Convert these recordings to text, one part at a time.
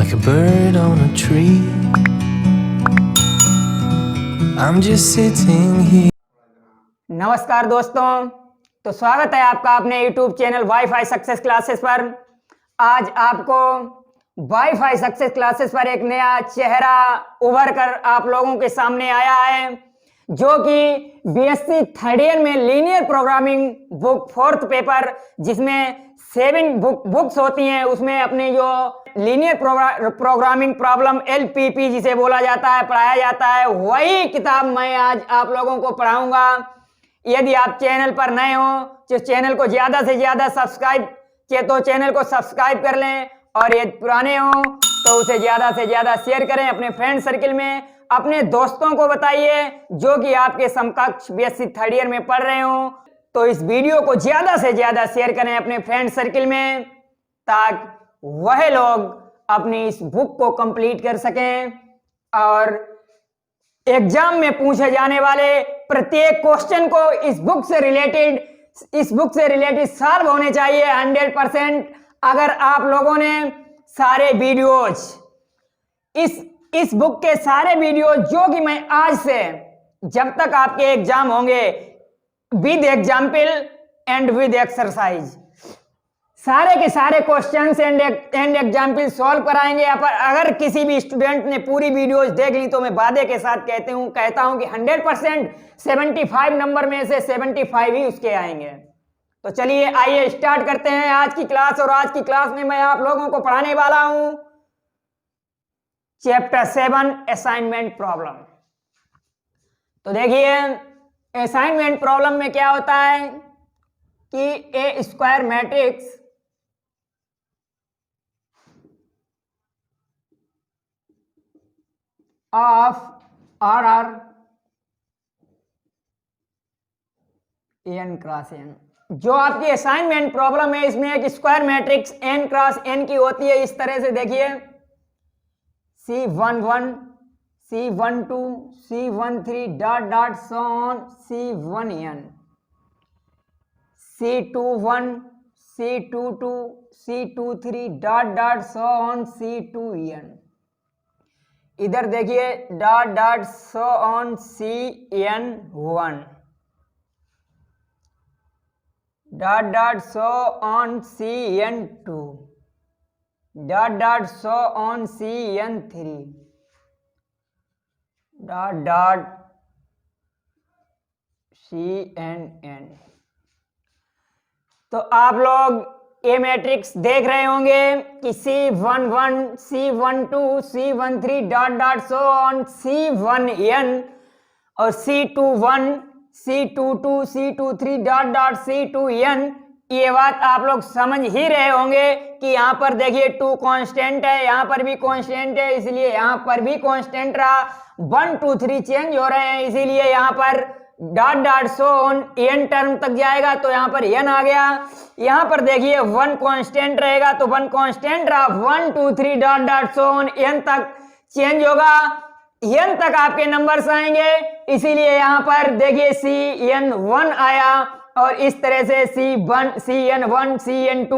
like a bird on a tree. I'm just sitting here. नमस्कार दोस्तों, तो स्वागत है आपका अपने YouTube channel wifi success classes पर। आज आपको वाईफाई सक्सेस क्लासेस पर एक नया चेहरा उभर कर आप लोगों के सामने आया है, जो कि बीएससी थर्ड ईयर में linear programming book fourth paper, जिसमें 7 बुक्स होती हैं, उसमें अपने जो लीनियर प्रोग्रामिंग प्रॉब्लम LPP जिसे बोला जाता है, पढ़ाया जाता है, वही किताब मैं आज आप लोगों को पढ़ाऊंगा। यदि आप चैनल पर नए हो तो चैनल को ज्यादा से ज्यादा चैनल को सब्सक्राइब कर लें, और यदि पुराने हो तो उसे ज्यादा से ज्यादा शेयर करें अपने फ्रेंड सर्किल में, अपने दोस्तों को बताइए जो कि आपके समकक्ष बीएससी थर्ड ईयर में पढ़ रहे हो। तो इस वीडियो को ज्यादा से ज्यादा शेयर करें अपने फ्रेंड सर्किल में, ताकि वह लोग अपनी इस बुक को कंप्लीट कर सकें और एग्जाम में पूछे जाने वाले प्रत्येक क्वेश्चन को इस बुक से रिलेटेड सॉल्व होने चाहिए 100%। अगर आप लोगों ने सारे वीडियोज इस बुक के सारे वीडियो जो कि मैं आज से जब तक आपके एग्जाम होंगे with example and with exercise सारे के सारे क्वेश्चंस एंड एग्जाम्पल सॉल्व कराएंगे। अगर किसी भी स्टूडेंट ने पूरी वीडियोज देख ली तो मैं वादे के साथ कहता हूं कि 100% 75 नंबर में से 75 ही उसके आएंगे। तो चलिए आइए स्टार्ट करते हैं आज की क्लास। और आज की क्लास में मैं आप लोगों को पढ़ाने वाला हूं चैप्टर 7 असाइनमेंट प्रॉब्लम। तो देखिए असाइनमेंट प्रॉब्लम में क्या होता है कि a square matrix of order n cross n, जो आपकी असाइनमेंट प्रॉब्लम है इसमें एक square matrix n cross n की होती है। इस तरह से देखिए C11 C12 C13 dot dot so on C1n, C21 C22 C23 dot dot so on C2n। इधर देखिए dot dot so on CN1 dot dot so on CN2 dot dot so on CN3 dot dot CNN। तो आप लोग ये matrix देख रहे होंगे कि C11 C12 C13 dot dot so on C1n और C21 C22 C23 dot dot C2n। ये बात आप लोग समझ ही रहे होंगे कि यहाँ पर देखिए 2 कांस्टेंट है, यहाँ पर भी कांस्टेंट है, इसलिए यहाँ पर भी कांस्टेंट रहा। 1 2 3 चेंज हो रहे हैं, इसीलिए यहाँ पर dot dot so on n term तक जाएगा तो यहाँ पर n आ गया। यहाँ पर देखिए 1 कांस्टेंट रहेगा तो 1 कांस्टेंट रहा। 1 2 3 dot dot so on n तक चेंज होगा, n तक आपके नंबर्स आएंगे, इसीलिए यहाँ पर देखिए CN1 आया और इस तरह से CN1 CN2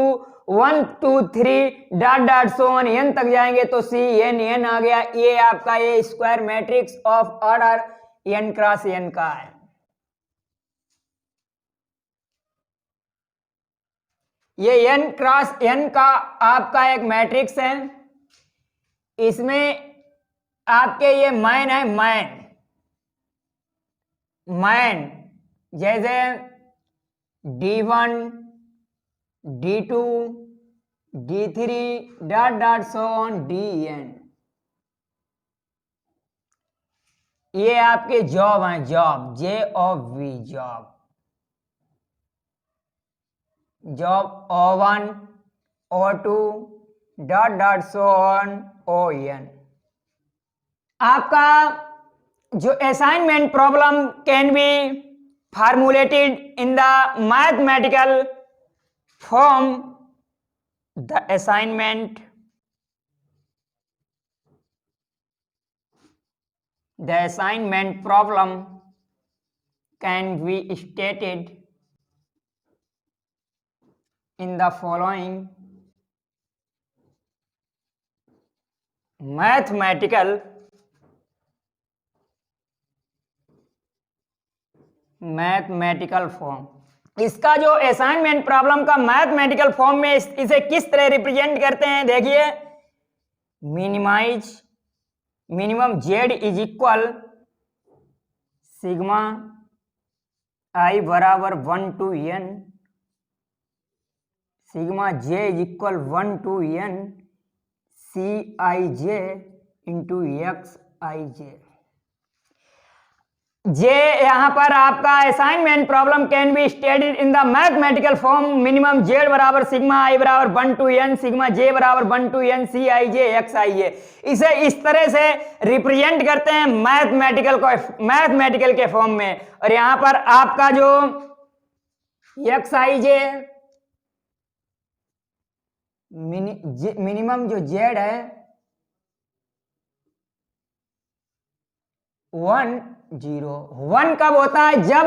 1 2 3 dot dot so on n तक जाएंगे तो CNN आ गया। ये आपका ये square matrix of order n cross n का है। ये n क्रॉस n का आपका एक मैट्रिक्स है। इसमें आपके ये मैन है, मैन जैसे D1 D2 D3 dot dot so on DN। ये आपके जॉब हैं, job JOB job O1 O2 dot dot so on ON। आपका जो assignment problem can B formulated in the mathematical form. The assignment problem can be stated in the following mathematical form. इसका जो assignment problem का mathematical form में इसे किस तरह represent करते हैं, देखिए minimum Z is equal sigma I बराबर 1 to n, sigma J is equal 1 to n C I J into X I J. J यहां पर आपका assignment problem can be stated in the mathematical form minimum Z बराबर sigma I बराबर 1 to n sigma जे बराबर 1 to n C I J X I J. इसे इस तरह से रिप्रेजेंट करते हैं मैथमेटिकल के फॉर्म में। और यहां पर आपका जो एक्स आई जे मिनिमम जो जेड है 1 कब होता है, जब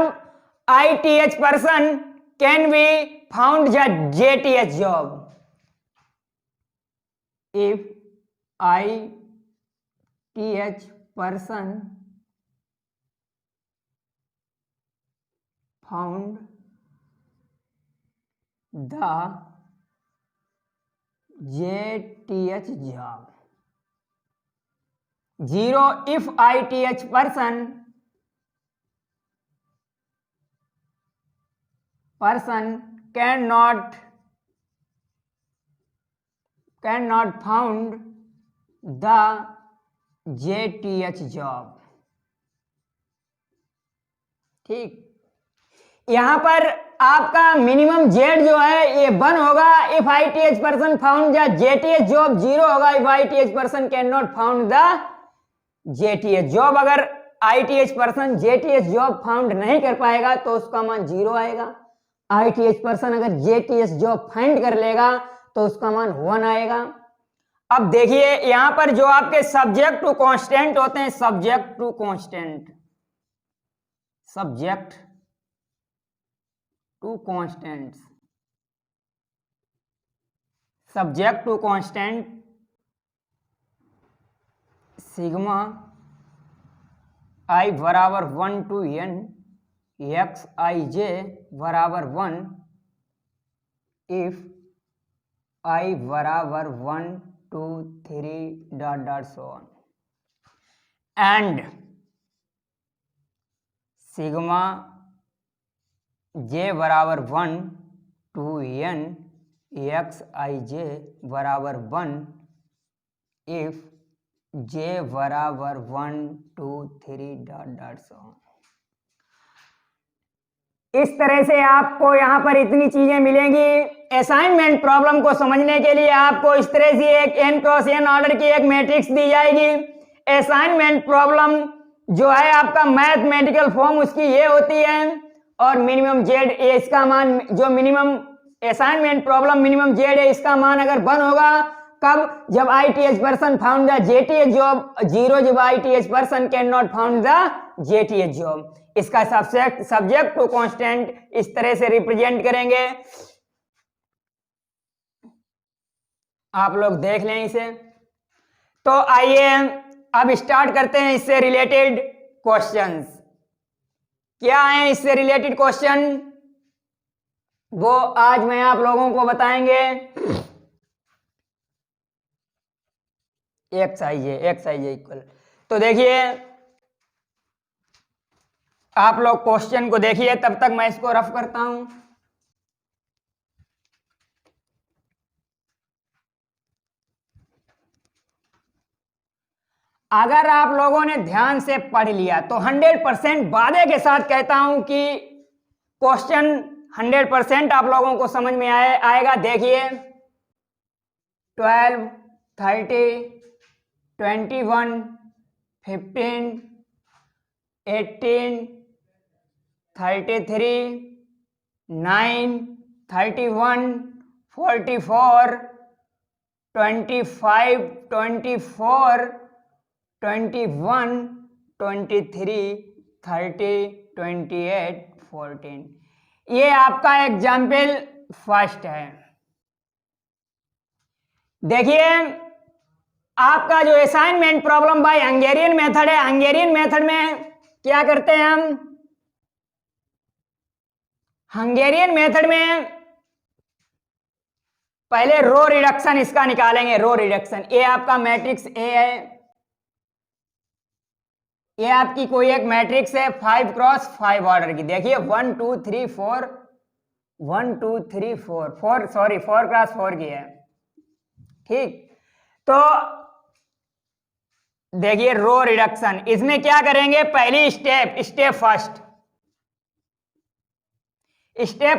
ITH person can be found JTH job. If ITH person found the JTH job। 0 if ITH person cannot found the JTH job। ठीक, यहां पर आपका मिनिमम जेड जो है ये 1 होगा if ITH person found the JTH job, 0 होगा if ITH person can not found the JTH job. अगर ITH person JTH job found नहीं कर पाएगा तो उसका मान 0 आएगा। ITH पर्सन अगर JTH जॉब फाइंड कर लेगा तो उसका मान 1 आएगा। अब देखिए यहां पर जो आपके सब्जेक्ट टू कांस्टेंट होते हैं, subject to constant sigma I बराबर 1 to n एक्स आई जे बराबर 1 इफ आई बराबर 1 2 3 ... so on एंड सिग्मा जे बराबर 1 to n एक्स आई जे बराबर 1 इफ जे बराबर 1 2 3 ... so on। इस तरह से आपको यहां पर इतनी चीजें मिलेंगी। असाइनमेंट प्रॉब्लम को समझने के लिए आपको इस तरह से एक n क्रॉस n ऑर्डर की एक मैट्रिक्स दी जाएगी। असाइनमेंट प्रॉब्लम जो है आपका मैथमेटिकल फॉर्म उसकी ये होती है और मिनिमम जेड इसका मान, जो minimum assignment problem minimum Z है इसका मान अगर 1 होगा कब, जब ITH person found the JTH job, 0 जब ITH person can not found the JTH job. इसका सब्जेक्ट टू कांस्टेंट इस तरह से रिप्रेजेंट करेंगे, आप लोग देख लें इसे। तो आइए अब स्टार्ट करते हैं इससे रिलेटेड क्वेश्चंस। क्या है इससे रिलेटेड क्वेश्चन, वो आज मैं आप लोगों को बताएंगे। एक्स आई जे इक्वल, तो देखिए आप लोग क्वेश्चन को देखिए, तब तक मैं इसको रफ करता हूं। अगर आप लोगों ने ध्यान से पढ़ लिया तो 100% वादे के साथ कहता हूं कि क्वेश्चन 100% आप लोगों को समझ में आएगा। देखिए 12 30 21 15 18 33 9 31 44 25 24 21 23 30 28 14। ये आपका आपका जो assignment problem by Hungarian method है, हंगेरियन मेथड में क्या करते हैं हम, हंगेरियन मेथड में पहले रो रिडक्शन इसका निकालेंगे, रो रिडक्शन। ये आपका मैट्रिक्स ए है, ये आपकी कोई एक मैट्रिक्स है 5x5 ऑर्डर की। देखिए 1 2 3 4 1 2 3 4 सॉरी 4x4 की है, ठीक। तो देखिए रो रिडक्शन, इसमें क्या करेंगे, पहली स्टेप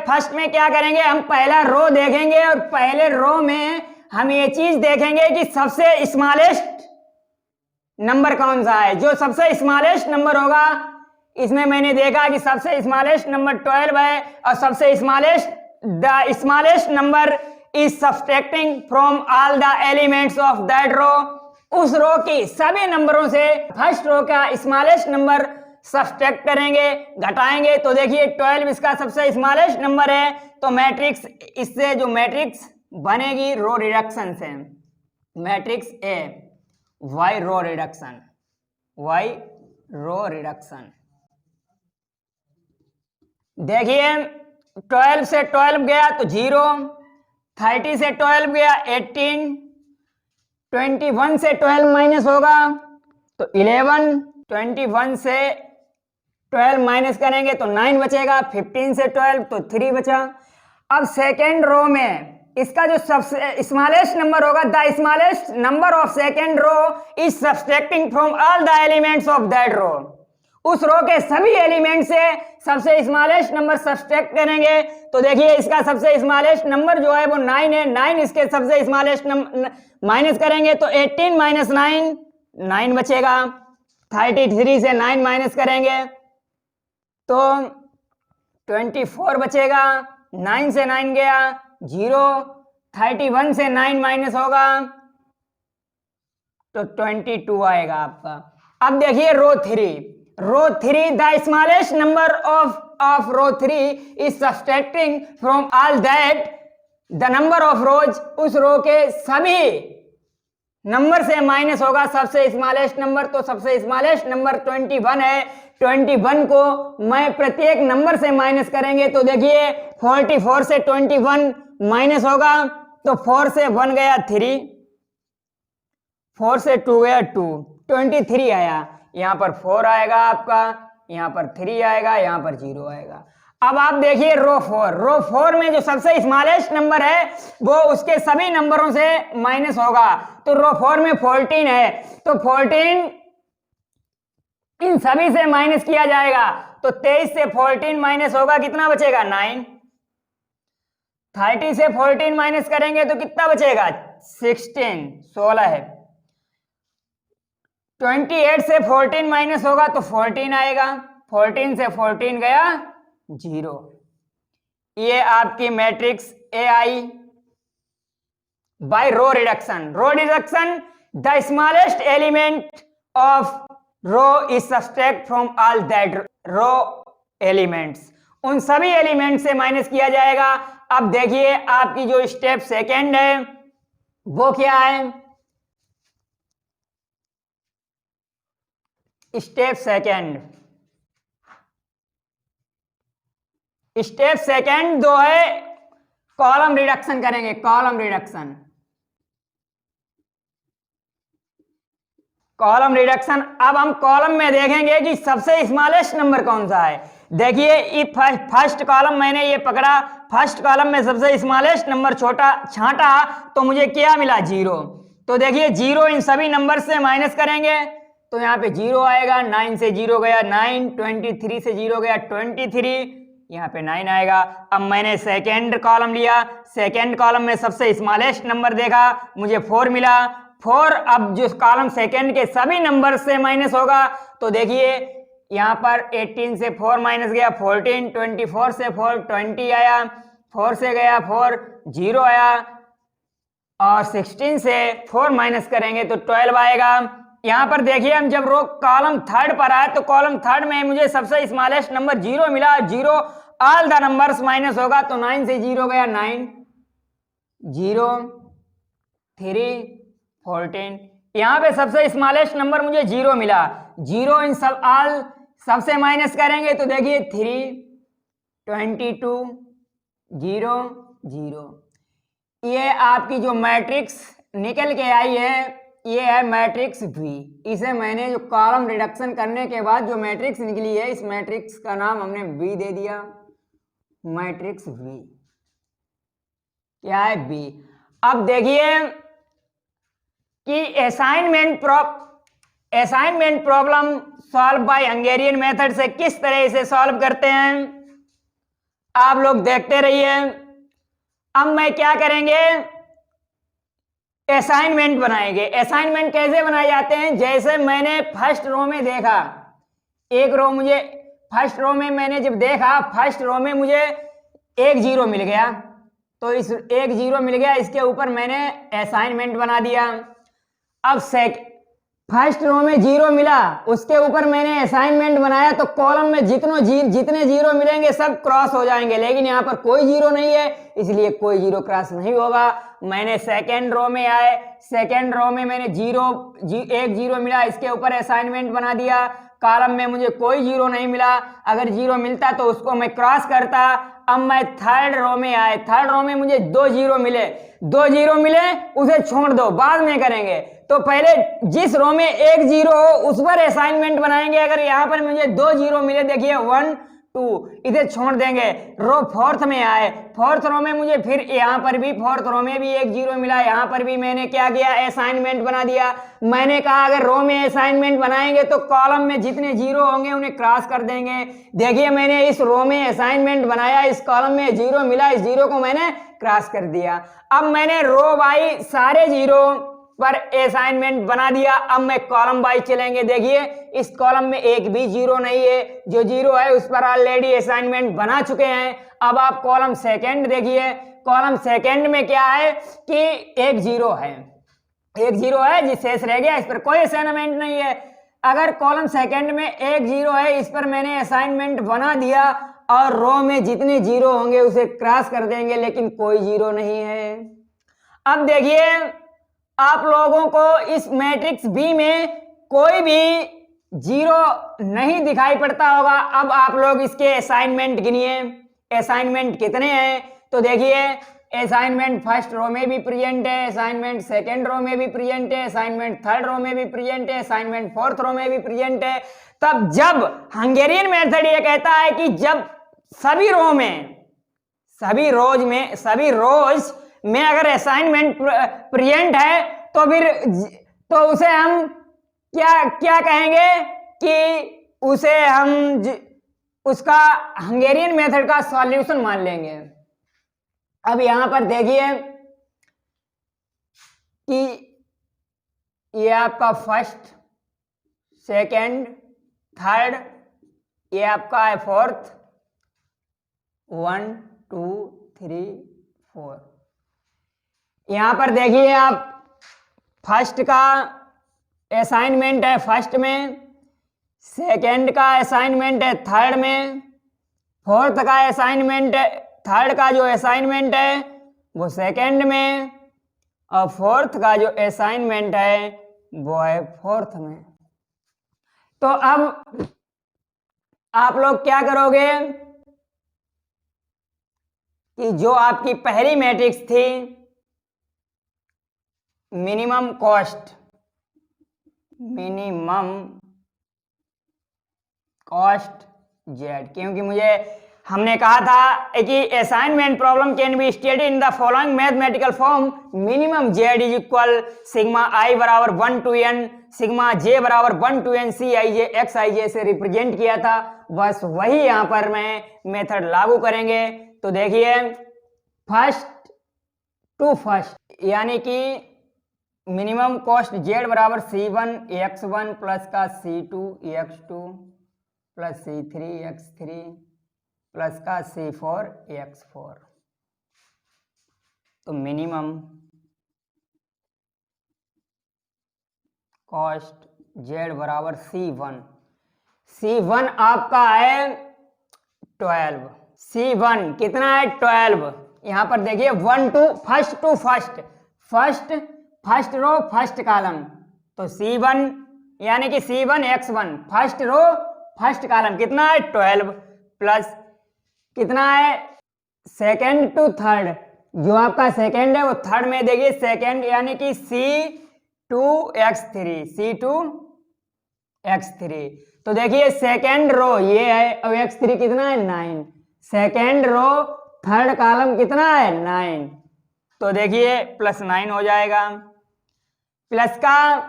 फर्स्ट में क्या करेंगे, हम पहला रो देखेंगे और पहले रो में हम ये चीज देखेंगे कि सबसे स्मॉलेस्ट नंबर कौन सा है। जो सबसे स्मॉलेस्ट नंबर होगा, इसमें मैंने देखा कि सबसे स्मॉलेस्ट नंबर 12 है और सबसे smallest number is subtracting from all the elements of that row. उस रो की सभी नंबरों से फर्स्ट रो का स्मॉलेस्ट नंबर सब्सट्रैक्ट करेंगे, घटाएंगे। तो देखिए 12 इसका सबसे स्मॉलेस्ट नंबर है, तो मैट्रिक्स, इससे जो मैट्रिक्स बनेगी रो रिडक्शन से, matrix A by row reduction, by row reduction. देखिए 12 से 12 गया तो 0, 30 से 12 गया 18, 21 से 12 माइनस होगा तो 11, 21 से 12 माइनस करेंगे तो 9 बचेगा, 15 से 12 तो 3 बचा। अब सेकेंड रो में इसका जो सबसे स्मॉलेस्ट नंबर होगा, the smallest number of second row is subtracting from all the elements of that row. उस रो के सभी एलिमेंट से सबसे स्मॉलेस्ट नंबर सब्सट्रैक्ट करेंगे। तो देखिए इसका सबसे स्मॉलेस्ट नंबर जो है वो 9 है, 9 इसके सबसे स्मॉलेस्ट माइनस करेंगे तो 18 माइनस 9, 9 बचेगा। 33 से 9 माइनस करेंगे तो 24 बचेगा, 9 से 9 गया 0, 31 से 9 माइनस होगा तो 22 आएगा आपका। अब देखिए row 3, the smallest number of row 3 is subtracting from all that the number of rows. उस रो के सभी नंबर से माइनस होगा सबसे स्मॉलेस्ट नंबर, तो सबसे स्मॉलेस्ट नंबर 21 है। 21 को मैं प्रत्येक नंबर से माइनस करेंगे तो देखिए 44 से 21 माइनस होगा तो 4 से 1 गया 3, 4 से 2 गया 2, 23 आया। यहां पर 4 आएगा आपका, यहां पर 3 आएगा, यहां पर 0 आएगा। अब आप देखिए रो 4 में जो सबसे स्मॉलेस्ट नंबर है वो उसके सभी नंबरों से माइनस होगा। तो रो 4 में 14 है तो 14 इन सभी से माइनस किया जाएगा तो 23 से 14 माइनस होगा, कितना बचेगा 9। 30 से 14 माइनस करेंगे तो कितना बचेगा 16 है। 28 से 14 माइनस होगा तो 14 आएगा, 14 से 14 गया 0। ये आपकी matrix A I by row reduction. Row reduction, the smallest element of row is subtract from all that row elements. उन सभी एलिमेंट से माइनस किया जाएगा। अब देखिए आपकी जो स्टेप सेकेंड है वो क्या है, स्टेप सेकेंड जो है कॉलम रिडक्शन करेंगे, कॉलम रिडक्शन। अब हम कॉलम में देखेंगे कि सबसे स्मॉलेस्ट नंबर कौन सा है। देखिए फर्स्ट कॉलम मैंने ये पकड़ा, फर्स्ट कॉलम में सबसे स्मॉलेस्ट नंबर छांटा तो मुझे क्या मिला 0। तो देखिए 0 इन सभी नंबर से माइनस करेंगे तो यहाँ पे 0 आएगा, 9 से 0 गया 9, 23 से 0 गया 23, यहाँ पे 9 आएगा। अब मैंने सेकेंड कॉलम लिया, सेकेंड कॉलम में सबसे स्मॉलेस्ट नंबर देखा, मुझे 4 मिला। 4 अब जो कॉलम सेकेंड के सभी नंबर से माइनस होगा तो देखिए यहाँ पर 18 से 4 माइनस गया 14, 24 से 4 20 आया, 4 से गया 4 0 आया और 16 से 4 माइनस करेंगे तो 12 आएगा। यहाँ पर देखिए हम जब रो कॉलम थर्ड पर आए तो कॉलम थर्ड में मुझे सबसे स्मॉलेस्ट नंबर 0 मिला, 0 ऑल द नंबर्स माइनस होगा तो 9 से 0 गया 9, 0, 3, 14, यहाँ पे सबसे स्मॉलेस्ट नंबर मुझे 0 मिला। 0 इन सब ऑल सबसे माइनस करेंगे तो देखिए 3, 22, 0, 0। ये आपकी जो मैट्रिक्स निकल के आई है ये है मैट्रिक्स V। इसे मैंने जो कॉलम रिडक्शन करने के बाद जो मैट्रिक्स निकली है इस मैट्रिक्स का नाम हमने V दे दिया, मैट्रिक्स V। क्या है V। अब देखिए कि assignment problem solve by Hungarian method से किस तरह से सॉल्व करते हैं आप लोग देखते रहिए। अब मैं क्या करेंगे, असाइनमेंट बनाएंगे। असाइनमेंट कैसे बनाए जाते हैं, जैसे मैंने फर्स्ट रो में देखा, एक रो मुझे फर्स्ट रो में मैंने जब देखा फर्स्ट रो में मुझे 1 0 मिल गया, तो इस 1 0 मिल गया, इसके ऊपर मैंने असाइनमेंट बना दिया। अब फर्स्ट रो में 0 मिला, उसके ऊपर मैंने असाइनमेंट बनाया, तो कॉलम में जितने 0 मिलेंगे सब क्रॉस हो जाएंगे, लेकिन यहाँ पर कोई 0 नहीं है इसलिए कोई 0 क्रॉस नहीं होगा। मैंने सेकेंड रो में आए, सेकेंड रो में मैंने 1 0 मिला, इसके ऊपर असाइनमेंट बना दिया, कॉलम में मुझे कोई 0 नहीं मिला, अगर 0 मिलता तो उसको मैं क्रॉस करता। अब मैं थर्ड रो में आए, थर्ड रो में मुझे 2 0 मिले, 2 0 मिले उसे छोड़ दो बाद में करेंगे, तो पहले जिस रो में 1 0 हो उस पर असाइनमेंट बनाएंगे। अगर यहाँ पर मुझे 2 0 मिले, देखिए 1 2, इसे छोड़ देंगे। रो फोर्थ में आए, फोर्थ रो में मुझे फिर यहाँ पर भी फोर्थ रो में भी 1 0 मिला, यहाँ पर भी मैंने क्या किया असाइनमेंट बना दिया। मैंने कहा अगर रो में असाइनमेंट बनाएंगे तो कॉलम में जितने 0 होंगे उन्हें क्रॉस कर देंगे। देखिए मैंने इस रो में असाइनमेंट बनाया, इस कॉलम में 0 मिला, इस 0 को मैंने क्रॉस कर दिया। अब मैंने रो बाई सारे 0 पर असाइनमेंट बना दिया। अब मैं कॉलम वाइज चलेंगे, देखिए इस कॉलम में एक भी 0 नहीं है, जो 0 है उस पर ऑलरेडी असाइनमेंट बना चुके हैं। अब आप कॉलम सेकंड देखिए, कॉलम सेकंड में क्या है कि 1 0 है, 1 0 है, जिस शेष रह गया इस पर कोई असाइनमेंट नहीं है। अगर कॉलम सेकंड में 1 0 है, इस पर मैंने असाइनमेंट बना दिया और रो में जितने 0 होंगे उसे क्रॉस कर देंगे, लेकिन कोई 0 नहीं है। अब देखिए आप लोगों को इस मैट्रिक्स बी में कोई भी 0 नहीं दिखाई पड़ता होगा। अब आप लोग इसके असाइनमेंट गिनिए, असाइनमेंट कितने हैं, तो देखिए असाइनमेंट फर्स्ट रो में भी प्रेजेंट है, असाइनमेंट सेकंड रो में भी प्रेजेंट है, असाइनमेंट थर्ड रो में भी प्रेजेंट है, असाइनमेंट फोर्थ रो में भी प्रेजेंट है। तब जब हंगेरियन मेथड ये कहता है कि जब सभी रो में अगर असाइनमेंट प्रेजेंट है तो उसे हम क्या कहेंगे कि उसे हम उसका हंगेरियन मेथड का सॉल्यूशन मान लेंगे। अब यहां पर देखिए कि ये आपका फर्स्ट, सेकंड, थर्ड, ये आपका है फोर्थ, 1 2 3 4। यहां पर देखिए आप फर्स्ट का असाइनमेंट है फर्स्ट में, सेकंड का असाइनमेंट है थर्ड में, फोर्थ का असाइनमेंट है, थर्ड का जो असाइनमेंट है वो सेकंड में, और फोर्थ का जो असाइनमेंट है वो है फोर्थ में। तो अब आप लोग क्या करोगे कि जो आपकी पहली मैट्रिक्स थी मिनिमम कॉस्ट जेड, क्योंकि हमने कहा था कि assignment problem can be stated in the following mathematical form, minimum Z is equal sigma I बराबर 1 to n, सिग्मा जे बराबर 1 to n C I J X I J से represent किया था। बस वही यहां पर मैं मेथड लागू करेंगे। तो देखिए फर्स्ट टू फर्स्ट, यानी कि मिनिमम कॉस्ट जेड बराबर C1 x1 प्लस का C2 x2 plus C3 x3 plus का C4 x4। तो मिनिमम कॉस्ट जेड बराबर C1 आपका है 12, C1 कितना है 12। यहां पर देखिए 1 to first, first row first column, तो C1 यानी कि C1 X1 first row first column कितना है 12 प्लस कितना है सेकेंड टू थर्ड, जो आपका सेकेंड है वो थर्ड में देखिए सेकेंड यानी कि C2X3 तो देखिए सेकेंड रो ये है और X3 कितना है 9, सेकेंड रो थर्ड कॉलम कितना है 9, तो देखिए +9 हो जाएगा। प्लस का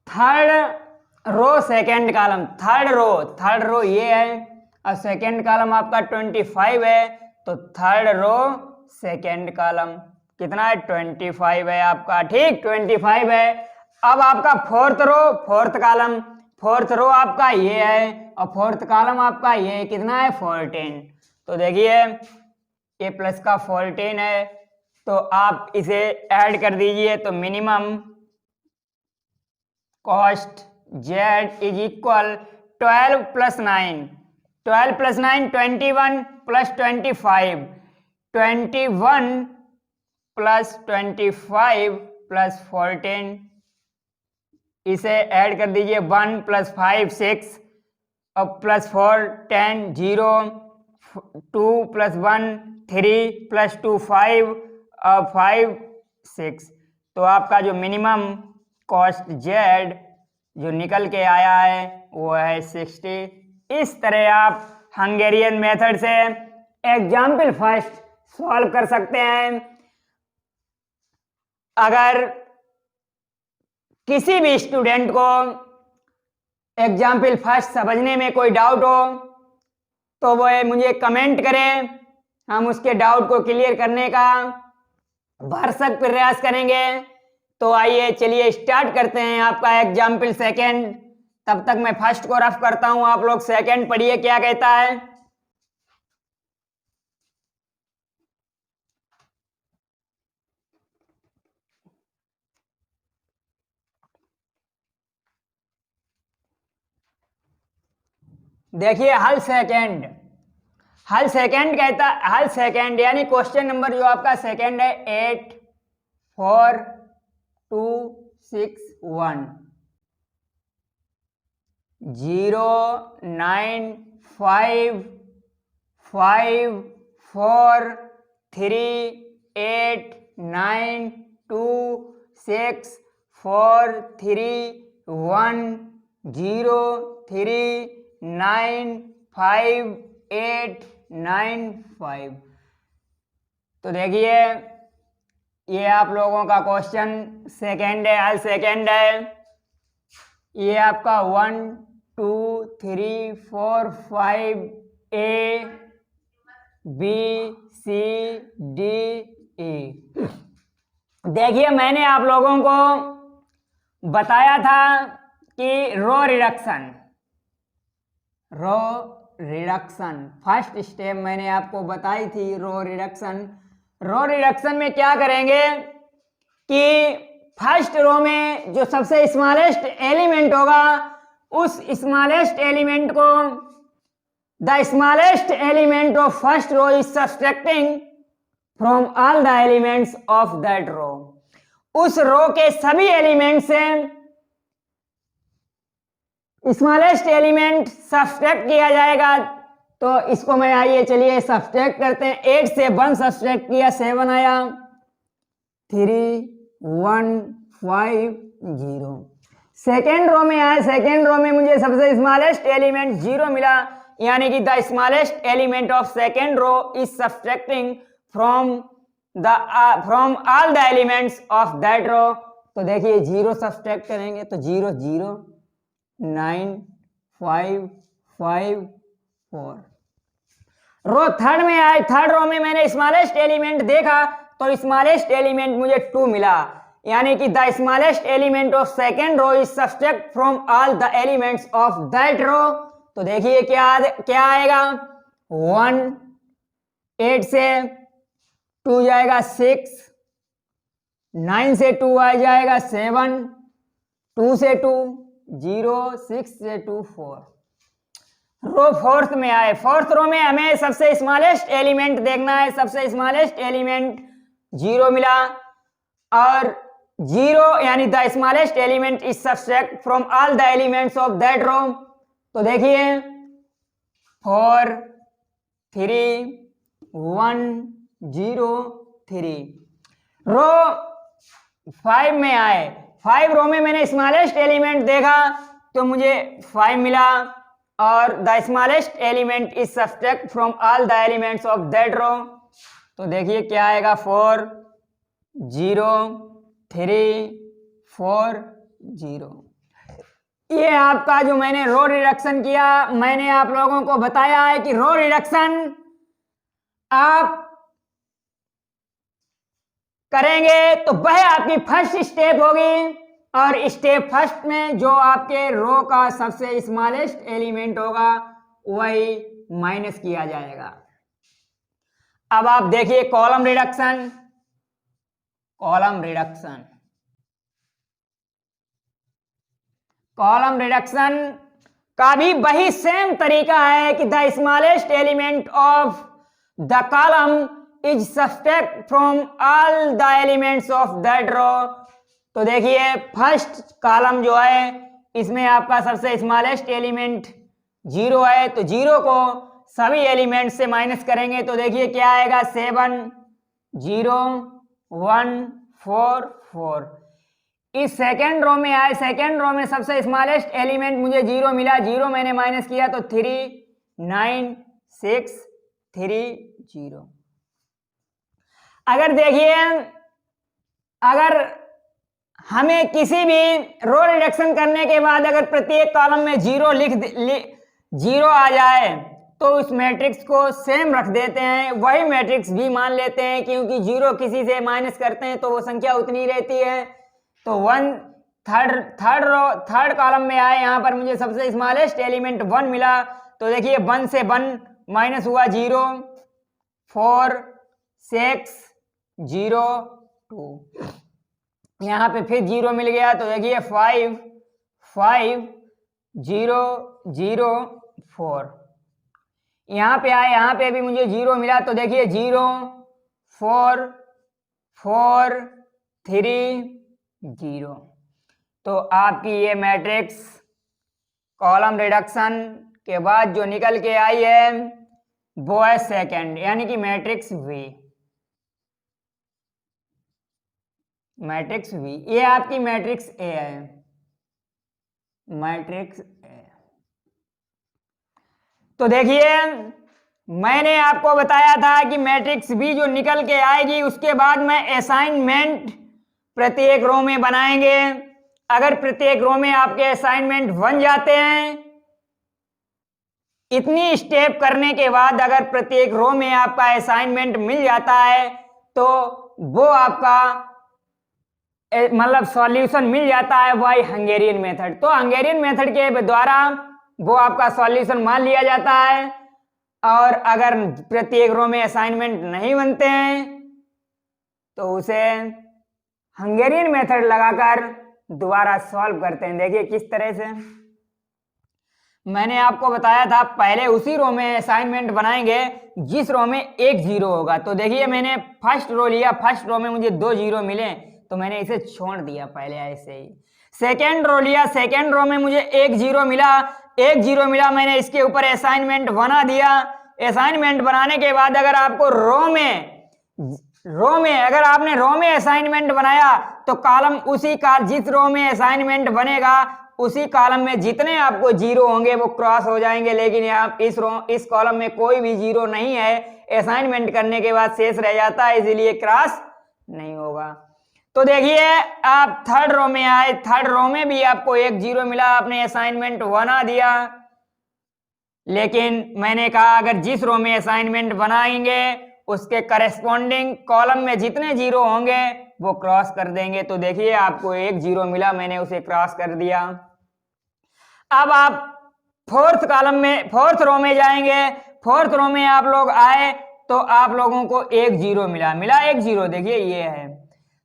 third row second column third row ये है और सेकेंड कॉलम आपका 25 है, तो थर्ड रो सेकेंड कॉलम कितना है 25 है आपका, ठीक 25 है। अब आपका फोर्थ रो आपका ये है और फोर्थ कॉलम आपका ये है, कितना है 14, तो देखिए ये प्लस का 14 है, तो आप इसे ऐड कर दीजिए तो minimum cost Z is equal 12 + 9 21 + 25 21 + 25 + 14 इसे ऐड कर दीजिए 1 + 5 6 और +4 10 0 2 + 1 3 + 2 5 और 5 6, तो आपका जो मिनिमम कॉस्ट Z जो निकल के आया है वो है 60। इस तरह आप हंगेरियन मेथड से एग्जाम्पल फर्स्ट सॉल्व कर सकते हैं। अगर किसी भी स्टूडेंट को एग्जाम्पल फर्स्ट समझने में कोई डाउट हो तो वह मुझे कमेंट करें, हम उसके डाउट को क्लियर करने का भरसक प्रयास करेंगे। तो आइए चलिए स्टार्ट करते हैं आपका एग्जाम्पल सेकंड। तब तक मैं फर्स्ट को रफ करता हूं, आप लोग सेकंड पढ़िए क्या कहता है। देखिए हल सेकंड कहता, हल सेकंड यानी क्वेश्चन नंबर जो आपका सेकंड है 8 4 2 6 1 0 9 5 5 4 3 8 9 2 6 4 3 1 0 3 9 5 8 9 5। तो देखिए ये आप लोगों का क्वेश्चन सेकंड है, हल सेकंड है। ये आपका 1 2 3 4 5 A B C D E। देखिए मैंने आप लोगों को बताया था कि रो रिडक्शन फर्स्ट स्टेप मैंने आपको बताई थी। रो रिडक्शन में क्या करेंगे कि फर्स्ट रो में जो सबसे स्मॉलेस्ट एलिमेंट होगा उस स्मॉलेस्ट एलिमेंट को the smallest element of first row is subtracting from all the elements of that row. उस रो के सभी एलिमेंट से स्मॉलेस्ट एलिमेंट सब्ट्रैक्ट किया जाएगा। तो इसको मैं आइए चलिए सब्ट्रैक्ट करते हैं। 8 से 1 सब्ट्रैक्ट किया 7 आया, 3 1 5 0। सेकेंड रो में आया, सेकेंड रो में मुझे सबसे स्मॉलेस्ट एलिमेंट 0 मिला, यानी कि the smallest element of second row is subtracting from all the elements of that row. तो देखिए 0 सब्ट्रैक्ट करेंगे तो 0 0 9 5 5 4। रो थर्ड में आए, थर्ड रो में मैंने स्मॉलेस्ट एलिमेंट देखा तो स्मॉलेस्ट एलिमेंट मुझे 2 मिला, यानी कि the smallest element of second row is subtract from all the elements of that row. तो देखिए क्या आएगा 1 8 से 2 जाएगा 6, 9 से 2 आ जाएगा 7, 2 से 2 0, 6 से 2 4। रो फोर्थ में आए, फोर्थ रो में हमें सबसे स्मॉलेस्ट एलिमेंट देखना है। सबसे स्मॉलेस्ट एलिमेंट 0 मिला और जीरो यानी the smallest element is subtract from all the elements of that row. तो देखिए 4 3 1 0 3 रो 5 में आए, 5 रो में मैंने स्मॉलेस्ट एलिमेंट देखा तो मुझे 5 मिला, और the smallest element is subtract from all the elements of that row. तो देखिए क्या आएगा 4 0 3 4 0। ये आपका जो मैंने रो रिडक्शन किया, मैंने आप लोगों को बताया है कि रो रिडक्शन आप करेंगे तो वह आपकी फर्स्ट स्टेप होगी, और स्टेप फर्स्ट में जो आपके रो का सबसे स्मॉलेस्ट एलिमेंट होगा वही माइनस किया जाएगा। अब आप देखिए column reduction, column reduction, column reduction का भी वही सेम तरीका है कि the smallest element of the column is subtract from all the elements of that row. तो देखिए फर्स्ट कॉलम जो है इसमें आपका सबसे स्मॉलेस्ट एलिमेंट 0 है, तो 0 को सभी एलिमेंट से माइनस करेंगे तो देखिए क्या आएगा 7 0 1 4 4। इस सेकेंड रो में आए, सेकेंड रो में सबसे स्मॉलेस्ट एलिमेंट मुझे 0 मिला, 0 मैंने माइनस किया तो 3 9 6 3 0। अगर देखिए अगर हमें किसी भी रो रिडक्शन करने के बाद अगर प्रत्येक कॉलम में 0 0 आ जाए तो उस मैट्रिक्स को सेम रख देते हैं, वही मैट्रिक्स भी मान लेते हैं, क्योंकि 0 किसी से माइनस करते हैं तो वो संख्या उतनी रहती है। तो थर्ड कॉलम में आए, यहाँ पर मुझे सबसे स्मॉलेस्ट एलिमेंट 1 मिला, तो देखिए 1 से 1 माइनस हुआ 0 4 6 0 2। यहाँ पे फिर 0 मिल गया तो देखिए 5 5 0 0 4। यहाँ पे आए, यहाँ पे भी मुझे 0 मिला तो देखिए 0 4 4 3 0। तो आपकी ये मैट्रिक्स कॉलम रिडक्शन के बाद जो निकल के आई है वो है सेकंड, यानी कि मैट्रिक्स वी, मैट्रिक्स वी। ये आपकी मैट्रिक्स ए है, मैट्रिक्स ए। तो देखिए मैंने आपको बताया था कि मैट्रिक्स बी जो निकल के आएगी उसके बाद में असाइनमेंट प्रत्येक रो में बनाएंगे। अगर प्रत्येक रो में आपके असाइनमेंट बन जाते हैं, इतनी स्टेप करने के बाद अगर प्रत्येक रो में आपका असाइनमेंट मिल जाता है तो वो आपका मतलब सॉल्यूशन मिल जाता है बाय हंगेरियन मेथड। तो हंगेरियन मेथड के द्वारा वो आपका सॉल्यूशन मान लिया जाता है, और अगर प्रत्येक रो में असाइनमेंट नहीं बनते हैं तो उसे हंगेरियन मेथड लगाकर दोबारा सॉल्व करते हैं। देखिए किस तरह से मैंने आपको बताया था, पहले उसी रो में असाइनमेंट बनाएंगे जिस रो में एक 0 होगा। तो देखिए मैंने फर्स्ट रो लिया, फर्स्ट रो में मुझे 2 0 मिले तो मैंने इसे छोड़ दिया पहले ऐसे ही। सेकेंड रो लिया, सेकेंड रो में मुझे 1 0 मिला, 1 0 मिला, मैंने इसके ऊपर असाइनमेंट बना दिया। असाइनमेंट बनाने के बाद अगर आपको रो में अगर आपने रो में असाइनमेंट बनाया तो कॉलम उसी का जिस रो में असाइनमेंट बनेगा उसी कॉलम में जितने आपको 0 होंगे वो क्रॉस हो जाएंगे। लेकिन यहाँ इस कॉलम में कोई भी 0 नहीं है, असाइनमेंट करने के बाद शेष रह जाता है, इसीलिए क्रॉस नहीं होगा। तो देखिए आप थर्ड रो में आए, थर्ड रो में भी आपको 1 0 मिला, आपने असाइनमेंट बना दिया। लेकिन मैंने कहा अगर जिस रो में असाइनमेंट बनाएंगे उसके करेस्पॉन्डिंग कॉलम में जितने 0 होंगे वो क्रॉस कर देंगे। तो देखिए आपको 1 0 मिला, मैंने उसे क्रॉस कर दिया। अब आप फोर्थ रो में जाएंगे, फोर्थ रो में आप लोग आए तो आप लोगों को 1 0 मिला 1 0। देखिए ये है।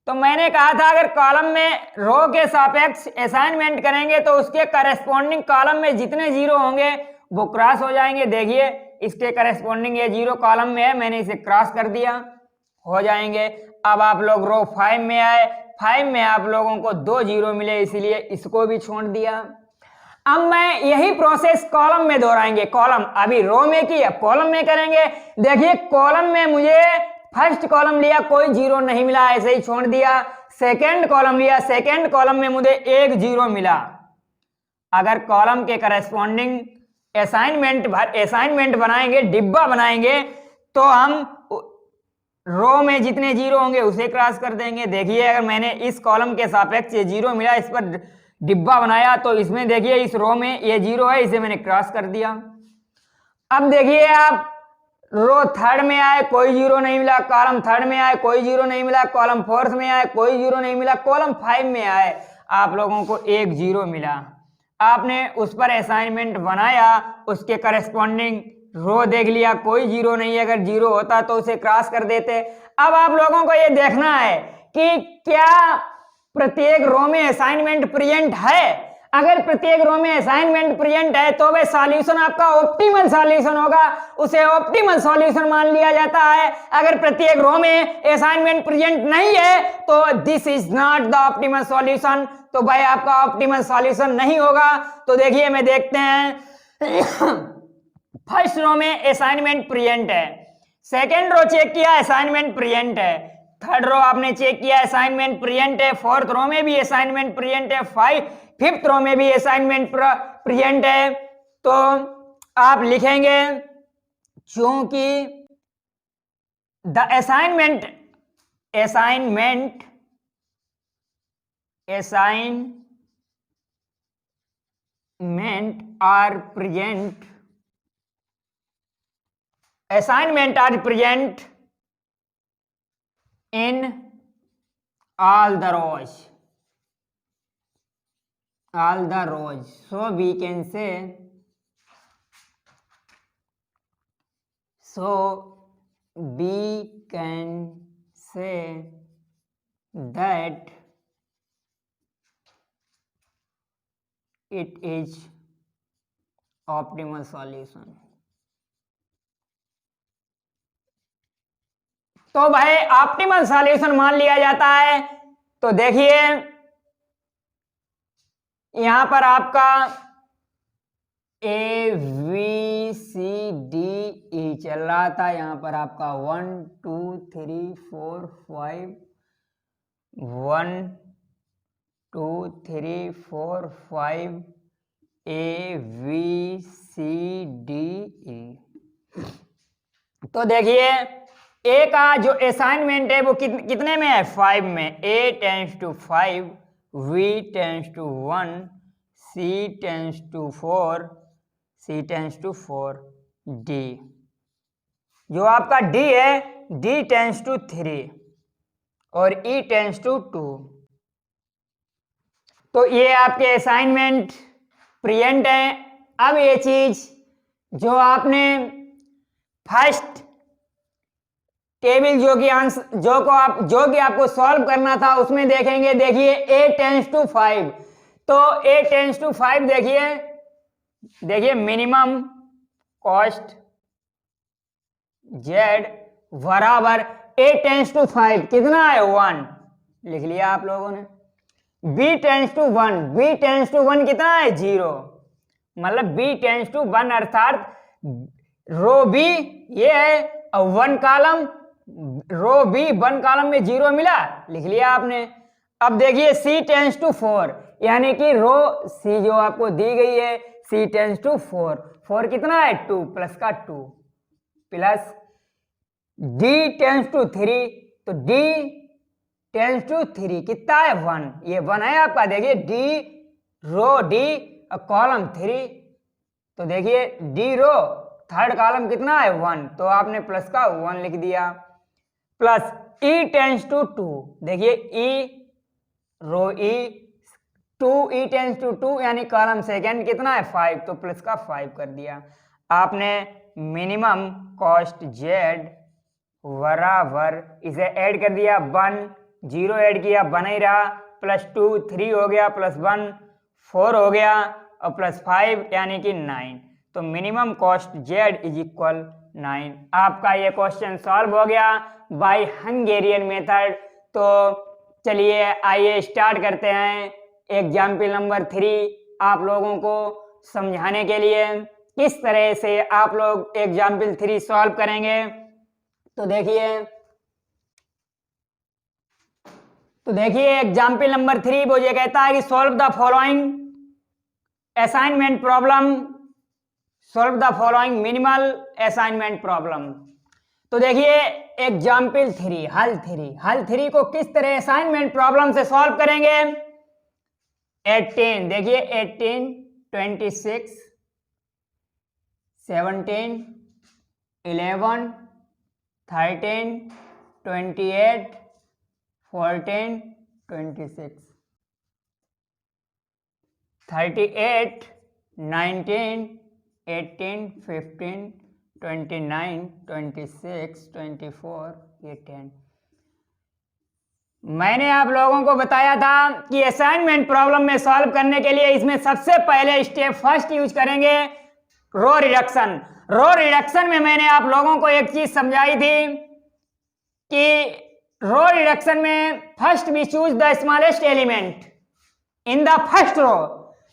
तो मैंने कहा था अगर कॉलम में रो के सापेक्ष असाइनमेंट करेंगे तो उसके करेस्पॉन्डिंग कॉलम में जितने 0 होंगे वो क्रॉस हो जाएंगे। देखिए इसके करेस्पॉन्डिंग ये 0 कॉलम में है, मैंने इसे क्रॉस कर दिया, हो जाएंगे। अब आप लोग रो 5 में आए, फाइव में आप लोगों को 2 जीरो मिले, इसीलिए इसको भी छोड़ दिया। अब मैं यही प्रोसेस कॉलम में दोहराएंगे। कॉलम अभी रो में की, अब कॉलम में करेंगे। देखिए कॉलम में मुझे फर्स्ट कॉलम लिया, कोई जीरो नहीं मिला, ऐसे ही छोड़ दिया। सेकंड कॉलम लिया, सेकंड कॉलम में मुझे 1 जीरो मिला। अगर कॉलम के करस्पॉन्डिंग असाइनमेंट बनाएंगे, डिब्बा बनाएंगे, तो हम रो में जितने जीरो होंगे उसे क्रॉस कर देंगे। देखिए अगर मैंने इस कॉलम के सापेक्ष ये जीरो मिला, इस पर डिब्बा बनाया, तो इसमें देखिए इस रो में ये जीरो है, इसे मैंने क्रॉस कर दिया। अब देखिए आप रो थर्ड में आए, कोई जीरो नहीं मिला, कॉलम थर्ड में आए, कोई जीरो नहीं मिला, कॉलम फोर्थ में आए, कोई जीरो नहीं मिला, कॉलम 5 में आए, आप लोगों को 1 जीरो मिला। आपने उस पर असाइनमेंट बनाया, उसके करस्पॉन्डिंग रो देख लिया, कोई जीरो नहीं है, अगर जीरो होता तो उसे क्रॉस कर देते। अब आप लोगों को यह देखना है कि क्या प्रत्येक रो में असाइनमेंट प्रेजेंट है। अगर प्रत्येक रो में असाइनमेंट प्रेजेंट है तो वह सॉल्यूशन आपका ऑप्टिमल सॉल्यूशन होगा, उसे ऑप्टिमल सॉल्यूशन मान लिया जाता है। अगर प्रत्येक रो में असाइनमेंट प्रेजेंट नहीं है तो this is not the optimal solution, तो भाई आपका ऑप्टिमल सॉल्यूशन नहीं होगा। तो देखिए मैं देखते हैं फर्स्ट रो में असाइनमेंट प्रेजेंट है, सेकेंड रो चेक किया असाइनमेंट प्रेजेंट है, थर्ड रो आपने चेक किया असाइनमेंट प्रेजेंट है, फोर्थ रो में भी असाइनमेंट प्रेजेंट है, फिफ्थ रो में भी असाइनमेंट प्रेजेंट है। तो आप लिखेंगे चूंकि the assignment are present in all the rows, so we can say that it is optimal solution। तो भाई ऑप्टिमल सॉल्यूशन मान लिया जाता है। तो देखिए यहां पर आपका A B C D E चल रहा था, यहां पर आपका 1 2 3 4 5 1 2 3 4 5 A B C D E. तो देखिए ए का जो असाइनमेंट है वो कितने में है, 5 में। A tends to 5, B tends to 1, C tends to 4, C tends to 4, D जो आपका डी है, डी टेंस टू 3 और ई टेंस टू 2। तो ये आपके असाइनमेंट प्रेजेंट है। अब ये चीज जो आपने फर्स्ट टेबल जो कि आपको सॉल्व करना था उसमें देखेंगे। देखिए a टेंस टू 5, तो a टेंस टू 5 देखिए मिनिमम कॉस्ट z बराबर a टेंस टू 5 कितना है, 1 लिख लिया आप लोगों ने। b tends to 1, b tends to 1 कितना है, 0, मतलब b टेंस टू 1 अर्थात रो b ये है, 1 कॉलम रो बी 1 कॉलम में 0 मिला, लिख लिया आपने। अब देखिए सी टेंस टू 4, यानी कि रो सी जो आपको दी गई है सी टेंस टू 4, 4 कितना है, 2 प्लस का 2 प्लस डी टेंस टू 3, तो डी टेंस टू 3 कितना है, 1, ये 1 है आपका। देखिए डी रो डी कॉलम 3, तो देखिए डी रो थर्ड कॉलम कितना है, 1, तो आपने प्लस का 1 लिख दिया। प्लस ई टेंस टू 2, देखिए ई रो ई 2, ई टेंस टू 2 यानी कॉलम सेकेंड कितना है, 5, तो प्लस का 5 कर दिया आपने। मिनिमम कॉस्ट जेड बराबर इसे ऐड कर दिया, 1 0 ऐड किया, 1 ही रहा, प्लस 2 3 हो गया, प्लस 1 4 हो गया और प्लस 5 यानी कि 9। तो minimum cost Z is equal 9। आपका ये क्वेश्चन सॉल्व हो गया बाय हंगेरियन मेथड। तो चलिए आइए स्टार्ट करते हैं एग्जाम्पल नंबर 3 आप लोगों को समझाने के लिए किस तरह से आप लोग एग्जाम्पल 3 सॉल्व करेंगे। तो देखिए एग्जाम्पल नंबर 3 वो ये कहता है कि solve the following assignment problem, solve the following minimal assignment problem. तो देखिए एग्जाम्पल 3 हल थ्री को किस तरह असाइनमेंट प्रॉब्लम से सॉल्व करेंगे। 18 देखिए 18, 26, 17, 11, 13, 28, 14, 26, 38, 19, 18, 15, 29, 26, 24, ये 10। मैंने आप लोगों को बताया था कि असाइनमेंट प्रॉब्लम में सॉल्व करने के लिए इसमें सबसे पहले स्टेप फर्स्ट यूज करेंगे रो रिडक्शन। रो रिडक्शन में मैंने आप लोगों को एक चीज समझाई थी कि रो रिडक्शन में first we choose the smallest element in the first row.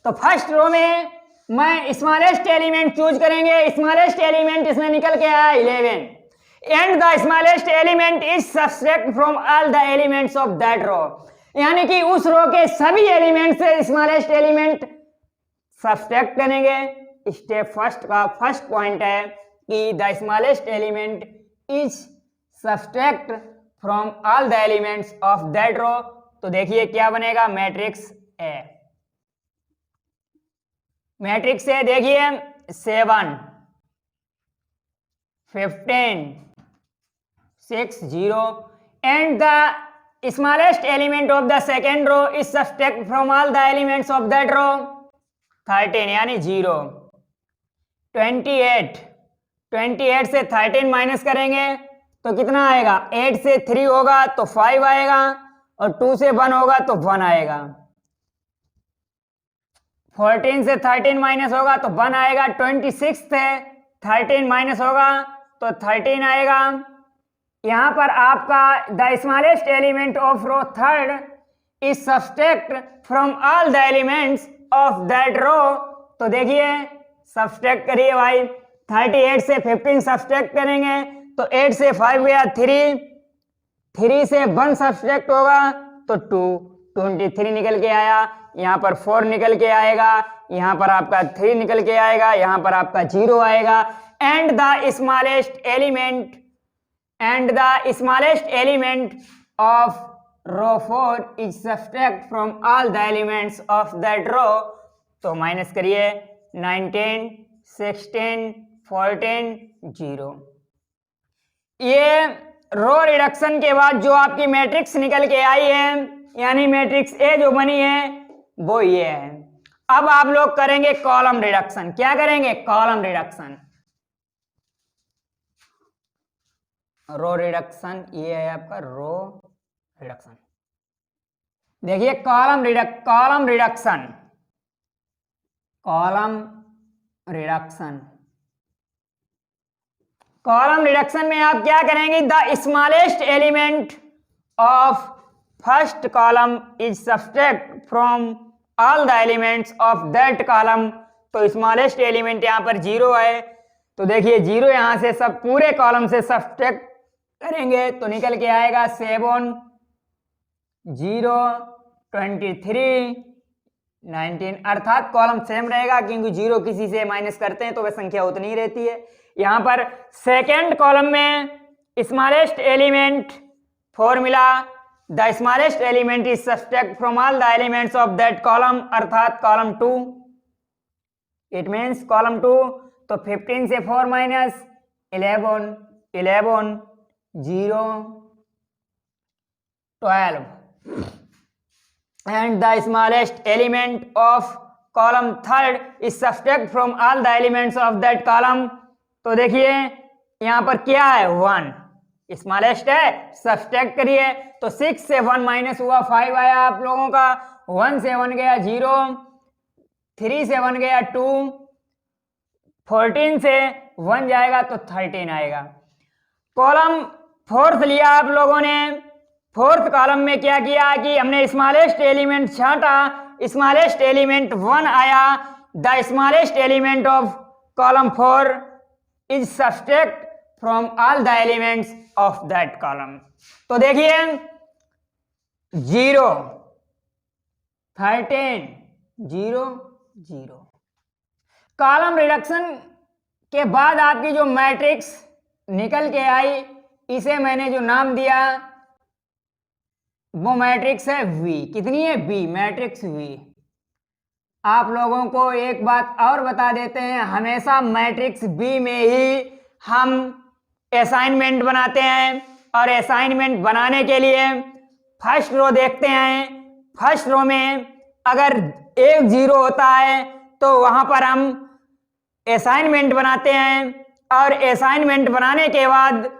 तो फर्स्ट रो में मैं स्मॉलेस्ट एलिमेंट चूज करेंगे। स्मॉलेस्ट एलिमेंट इसमें निकल के आया 11 and the smallest element is subtract from all the elements of that row, यानी कि उस रो के सभी एलिमेंट से स्मॉलेस्ट एलिमेंट सब्ट्रैक्ट करेंगे। स्टेप फर्स्ट का फर्स्ट पॉइंट है कि the smallest element is subtract from all the elements of that row. तो देखिए क्या बनेगा, मैट्रिक्स ए। मैट्रिक्स ए देखिए 7, 15, 6, 0 and the smallest element of the second row is subtract from all the elements of that row 13 यानी 0। 28 से 13 minus करेंगे तो कितना आएगा, 8 से 3 होगा तो 5 आएगा और 2 से 1 होगा तो 1 आएगा। 14 से 13 माइनस होगा तो 1 आएगा। 26 से 13 माइनस होगा तो 13 आएगा। यहां पर आपका the smallest element of row third is subtract from all the elements of that row. तो देखिए सब्ट्रैक्ट करिए भाई, 38 से 15 सब्ट्रैक्ट करेंगे तो 8 से 5 गया 3, 3 से 1 सब्ट्रैक्ट होगा तो 2, 23 निकल के आया। यहाँ पर 4 निकल के आएगा, यहाँ पर आपका 3 निकल के आएगा, यहाँ पर आपका 0 आएगा। And the smallest element of row 4 is subtract from all the elements of that row. तो माइनस करिए 19, 16, 14, 0। ये रो रिडक्शन के बाद जो आपकी मैट्रिक्स निकल के आई है, यानी मैट्रिक्स ए जो बनी है वो ये है। अब आप लोग करेंगे कॉलम रिडक्शन। क्या करेंगे, कॉलम रिडक्शन। रो रिडक्शन ये है आपका रो रिडक्शन। देखिए कॉलम रिडक्शन कॉलम रिडक्शन में आप क्या करेंगे, the smallest element of first column is subtract from all the elements of that column. तो स्मॉलेस्ट एलिमेंट यहाँ पर 0 है तो देखिए 0 यहाँ से सब पूरे कॉलम से सब्ट्रैक्ट करेंगे तो निकल के आएगा 7, 0, 23, 19। अर्थात कॉलम सेम रहेगा क्योंकि 0 किसी से माइनस करते हैं तो वह संख्या उतनी ही रहती है। यहाँ पर सेकेंड कॉलम में स्मॉलेस्ट एलिमेंट 4 मिला, the smallest element is subtract from all the elements of that column, अर्थात कॉलम 2। It means column 2। तो 15 से 4 minus 11, 0, 12 and the smallest element of column third is subtract from all the elements of that column। तो देखिए यहां पर क्या है, 1 smallest है, सब्ट्रैक्ट करिए तो 6 से 1 माइनस हुआ 5 आया आप लोगों का, 1 से 1 गया 0, 3 से 1 गया 2, 14 से 1 जाएगा तो 13 आएगा। कॉलम फोर्थ लिया आप लोगों ने फोर्थ कॉलम में क्या किया कि हमने स्मॉलेस्ट एलिमेंट छांटा, स्मॉलेस्ट एलिमेंट 1 आया, the smallest element of column 4 is subtract from all the elements of that column. तो देखिए 0 13 0 0 कॉलम रिडक्शन के बाद आपकी जो मैट्रिक्स निकल के आई, इसे मैंने जो नाम दिया वो मैट्रिक्स है V। कितनी है? V, matrix V। आप लोगों को एक बात और बता देते हैं, हमेशा मैट्रिक्स B में ही हम असाइनमेंट बनाते हैं, और असाइनमेंट बनाने के लिए फर्स्ट रो देखते हैं। फर्स्ट रो में अगर 1 0 होता है तो वहां पर हम असाइनमेंट बनाते हैं, और असाइनमेंट बनाने के बाद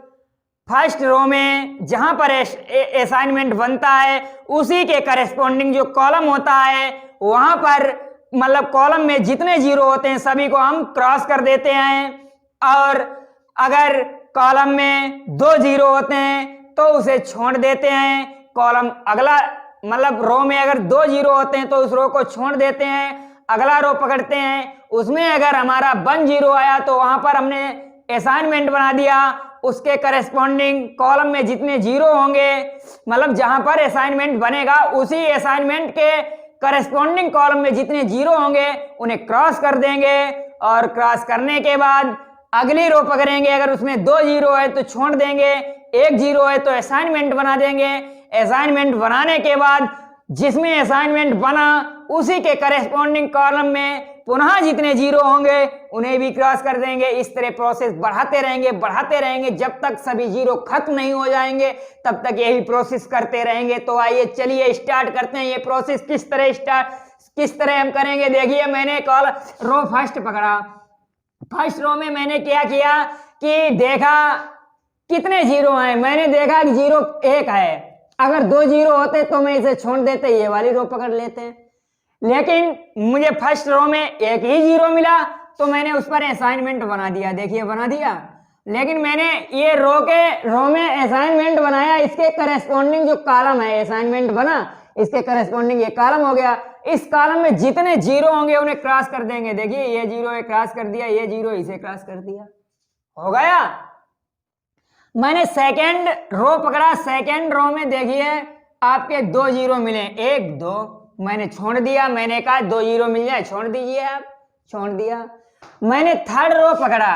फर्स्ट रो में जहां पर असाइनमेंट बनता है उसी के करेस्पॉन्डिंग जो कॉलम होता है वहां पर, मतलब कॉलम में जितने 0 होते हैं सभी को हम क्रॉस कर देते हैं, और अगर कॉलम में 2 0 होते हैं तो उसे छोड़ देते हैं। कॉलम अगला, मतलब रो में अगर 2 0 होते हैं तो उस रो को छोड़ देते हैं, अगला रो पकड़ते हैं, उसमें अगर हमारा 1 0 आया तो वहां पर हमने असाइनमेंट बना दिया। उसके करेस्पॉन्डिंग कॉलम में जितने 0 होंगे, मतलब जहां पर असाइनमेंट बनेगा उसी असाइनमेंट के करेस्पॉन्डिंग कॉलम में जितने 0 होंगे उन्हें क्रॉस कर देंगे, और क्रॉस करने के बाद अगली रो पकड़ेंगे, अगर उसमें 2 0 है तो छोड़ देंगे, 1 0 है तो असाइनमेंट बना देंगे। असाइनमेंट बनाने के बाद जिसमें असाइनमेंट बना उसी के करेस्पॉन्डिंग कॉलम में पुनः जितने 0 होंगे उन्हें भी क्रॉस कर देंगे। इस तरह प्रोसेस बढ़ाते रहेंगे जब तक सभी 0 खत्म नहीं हो जाएंगे, तब तक यही प्रोसेस करते रहेंगे। तो आइए चलिए स्टार्ट करते हैं। ये प्रोसेस किस तरह हम करेंगे, देखिए मैंने रो फर्स्ट पकड़ा। फर्स्ट रो में मैंने क्या किया कि देखा कितने 0 हैं, मैंने देखा कि 0 1 है, अगर 2 0 होते तो मैं इसे छोड़ देते, ये वाली रो पकड़ लेते हैं। लेकिन मुझे फर्स्ट रो में 1 ही 0 मिला तो मैंने उस पर असाइनमेंट बना दिया। देखिए बना दिया, लेकिन मैंने ये रो में असाइनमेंट बनाया, इसके करेस्पॉन्डिंग जो कॉलम है असाइनमेंट बना, इसके करेस्पॉन्डिंग ये कॉलम हो गया। इस कॉलम में जितने 0 होंगे उन्हें क्रॉस कर देंगे। देखिए ये 0 है, क्रॉस कर दिया, ये 0 इसे क्रॉस कर दिया, हो गया। मैंने सेकेंड रो पकड़ा, सेकेंड रो में देखिए आपके 2 0 मिले, 1 2, मैंने छोड़ दिया, मैंने कहा 2 0 मिल जाए छोड़ दीजिए आप, छोड़ दिया। मैंने थर्ड रो पकड़ा,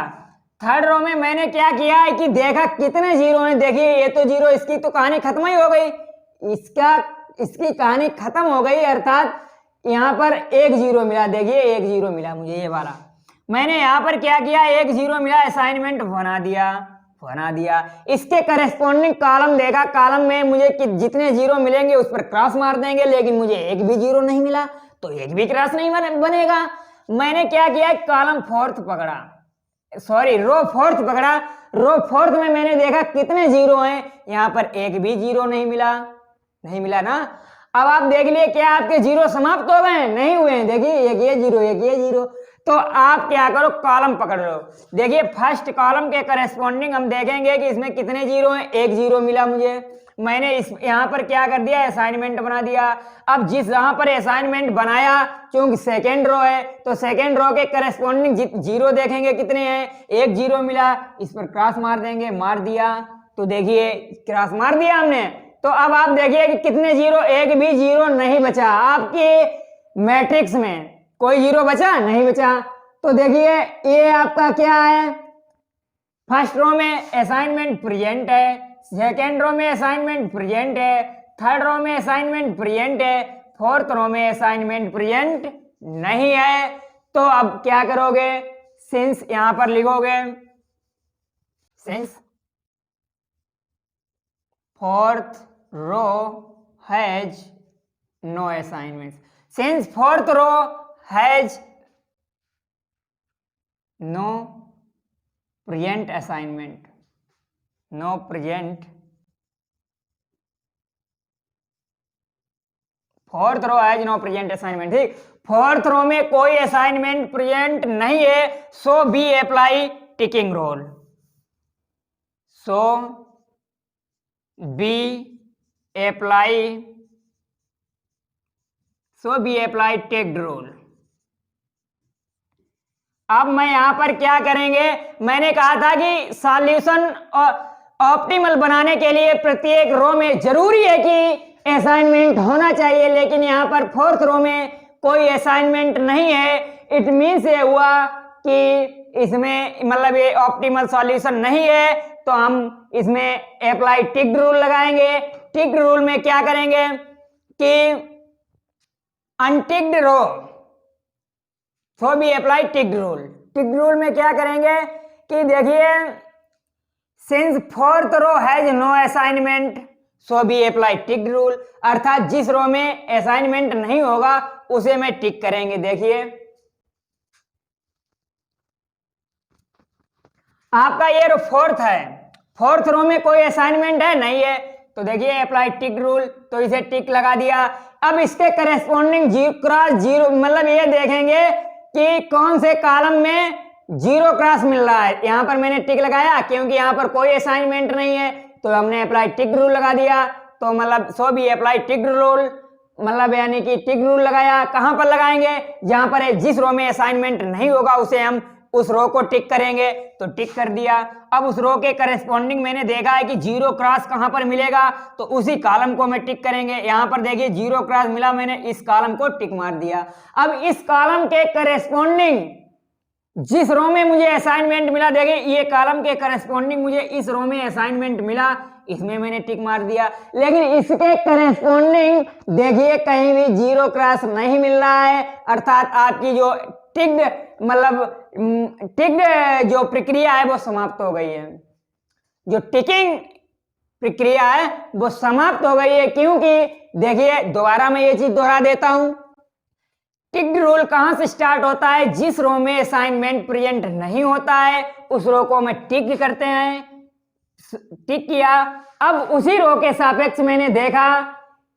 थर्ड रो में मैंने क्या किया है कि देखा कितने 0 हैं, देखिए ये तो 0, इसकी तो कहानी खत्म ही हो गई, इसकी कहानी खत्म हो गई, अर्थात यहाँ पर 1 0 मिला। देखिए 1 0 मिला मुझे, ये वाला मैंने यहाँ पर क्या किया, 1 0 मिला, असाइनमेंट बना दिया। इसके करेस्पॉन्डिंग कॉलम देखा, कॉलम में मुझे जितने 0 मिलेंगे उस पर क्रॉस मार देंगे, लेकिन मुझे 1 भी 0 नहीं मिला तो 1 भी क्रॉस नहीं बनेगा। मैंने क्या किया, कॉलम फोर्थ पकड़ा, सॉरी रो फोर्थ पकड़ा। रो फोर्थ में मैंने देखा कितने 0 हैं, यहाँ पर 1 भी 0 नहीं मिला ना। अब आप देख लिए क्या आपके 0 समाप्त हो गए? नहीं हुए हैं। देखिए एक ये 0, तो आप क्या करो, कॉलम पकड़ लो। देखिए फर्स्ट कॉलम के करेस्पॉन्डिंग हम देखेंगे कि इसमें कितने 0 हैं, 1 0 मिला मुझे, मैंने यहाँ पर क्या कर दिया, असाइनमेंट बना दिया। अब जहां पर असाइनमेंट बनाया, क्योंकि सेकेंड रो है तो सेकेंड रो के करेस्पॉन्डिंग 0 देखेंगे कितने हैं, 1 0 मिला, इस पर क्रॉस मार देंगे, मार दिया। तो देखिए क्रॉस मार दिया हमने, तो अब आप देखिए कि कितने 0, 1 भी 0 नहीं बचा आपके मैट्रिक्स में, कोई 0 बचा नहीं बचा। तो देखिए ये आपका क्या है, फर्स्ट रो में असाइनमेंट प्रेजेंट है, सेकेंड रो में असाइनमेंट प्रेजेंट है, थर्ड रो में असाइनमेंट प्रेजेंट है, फोर्थ रो में असाइनमेंट प्रेजेंट नहीं है। तो अब क्या करोगे, सिंस यहां पर लिखोगे, since fourth row has no assignment, since fourth row has no present assignment, no present, fourth row has no present assignment. ठीक, फोर्थ रो में कोई असाइनमेंट प्रेजेंट नहीं है, so we apply ticking rule, so we apply, so be applied ticked rule। अब मैं यहां पर क्या करेंगे, मैंने कहा था कि सॉल्यूशन ऑप्टिमल बनाने के लिए प्रत्येक रो में जरूरी है कि असाइनमेंट होना चाहिए, लेकिन यहां पर फोर्थ रो में कोई असाइनमेंट नहीं है। इट मीन्स ये हुआ कि इसमें मतलब ये ऑप्टिमल सॉल्यूशन नहीं है, तो हम इसमें अप्लाई टिक्ड रूल लगाएंगे। टिक्ड रूल में क्या करेंगे कि unticked row so we apply ticked rule. Ticked rule में क्या करेंगे कि देखिए, since fourth row has no assignment so we apply ticked rule, अर्थात जिस रो में असाइनमेंट नहीं होगा उसे में टिक करेंगे। देखिए आपका ये रो फोर्थ है, फोर्थ रो में कोई असाइनमेंट है नहीं है, तो देखिए अप्लाई टिक रूल, तो इसे टिक लगा दिया। अब इसके करेस्पॉन्डिंग जीरो क्रॉस जीरो, मतलब ये देखेंगे कि कौन से कॉलम में जीरो क्रॉस मिल रहा है। यहां पर मैंने टिक लगाया क्योंकि यहां पर कोई असाइनमेंट नहीं है, तो हमने अप्लाई टिक रूल लगा दिया। तो मतलब सो भी अप्लाई टिक रूल, मतलब यानी कि टिक रूल लगाया। कहां पर लगाएंगे, जहां पर जिस रो में असाइनमेंट नहीं होगा उसे हम उस रो को टिक करेंगे, तो टिक कर दिया। अब उस रो के करेस्पॉन्डिंग मैंने देखा है कि जीरो क्रॉस कहां पर मिलेगा, तो उसी कॉलम को मैं टिक करेंगे। यहां पर देखिए जीरो क्रॉस मिला, मैंने इस कॉलम को टिक मार दिया। अब इस कॉलम के करेस्पॉन्डिंग जिस रो में मुझे असाइनमेंट मिला, देखिए ये कॉलम के करेस्पॉन्डिंग मुझे इस रो में असाइनमेंट मिला, इसमें मैंने टिक मार दिया। लेकिन इसके करेस्पॉन्डिंग देखिए कहीं भी जीरो क्रॉस नहीं मिल रहा है, अर्थात आपकी जो टिक्ड मतलब टिक्ड जो प्रक्रिया है वो समाप्त हो गई है। जो टिकिंग प्रक्रिया है वो समाप्त हो गई है, क्योंकि देखिए दोबारा मैं ये चीज दोहरा देता हूं। टिक्ड रूल कहां से स्टार्ट होता है, जिस रो में असाइनमेंट प्रेजेंट नहीं होता है उस रो को मैं टिक करते हैं, टिक किया। अब उसी रो के सापेक्ष मैंने देखा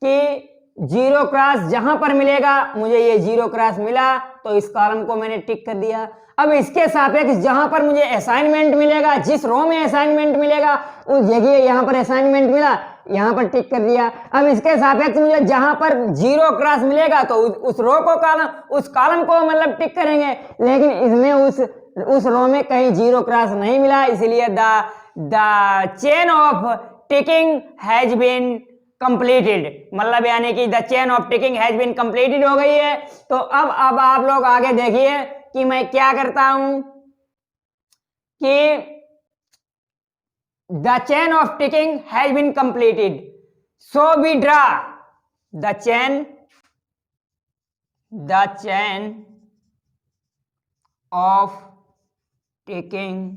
कि जीरो क्रॉस जहां पर मिलेगा, मुझे ये जीरो क्रॉस मिला, तो इस कॉलम को मैंने टिक कर दिया। अब इसके सापेक्ष जहां पर मुझे असाइनमेंट मिलेगा, जिस रो में असाइनमेंट मिलेगा उस जगह यहां पर असाइनमेंट मिला, यहां पर टिक कर दिया। अब इसके सापेक्ष मुझे जहां पर जीरो क्रॉस मिलेगा तो उस रो को उस कॉलम को मतलब टिक करेंगे, लेकिन इसमें उस रो में कहीं जीरो क्रॉस नहीं मिला, इसलिए the chain of ticking has been completed, मतलब यानी कि the chain of ticking has been completed हो गई है। तो अब आप लोग आगे देखिए कि मैं क्या करता हूं कि the chain of ticking has been completed, so we draw the chain of ticking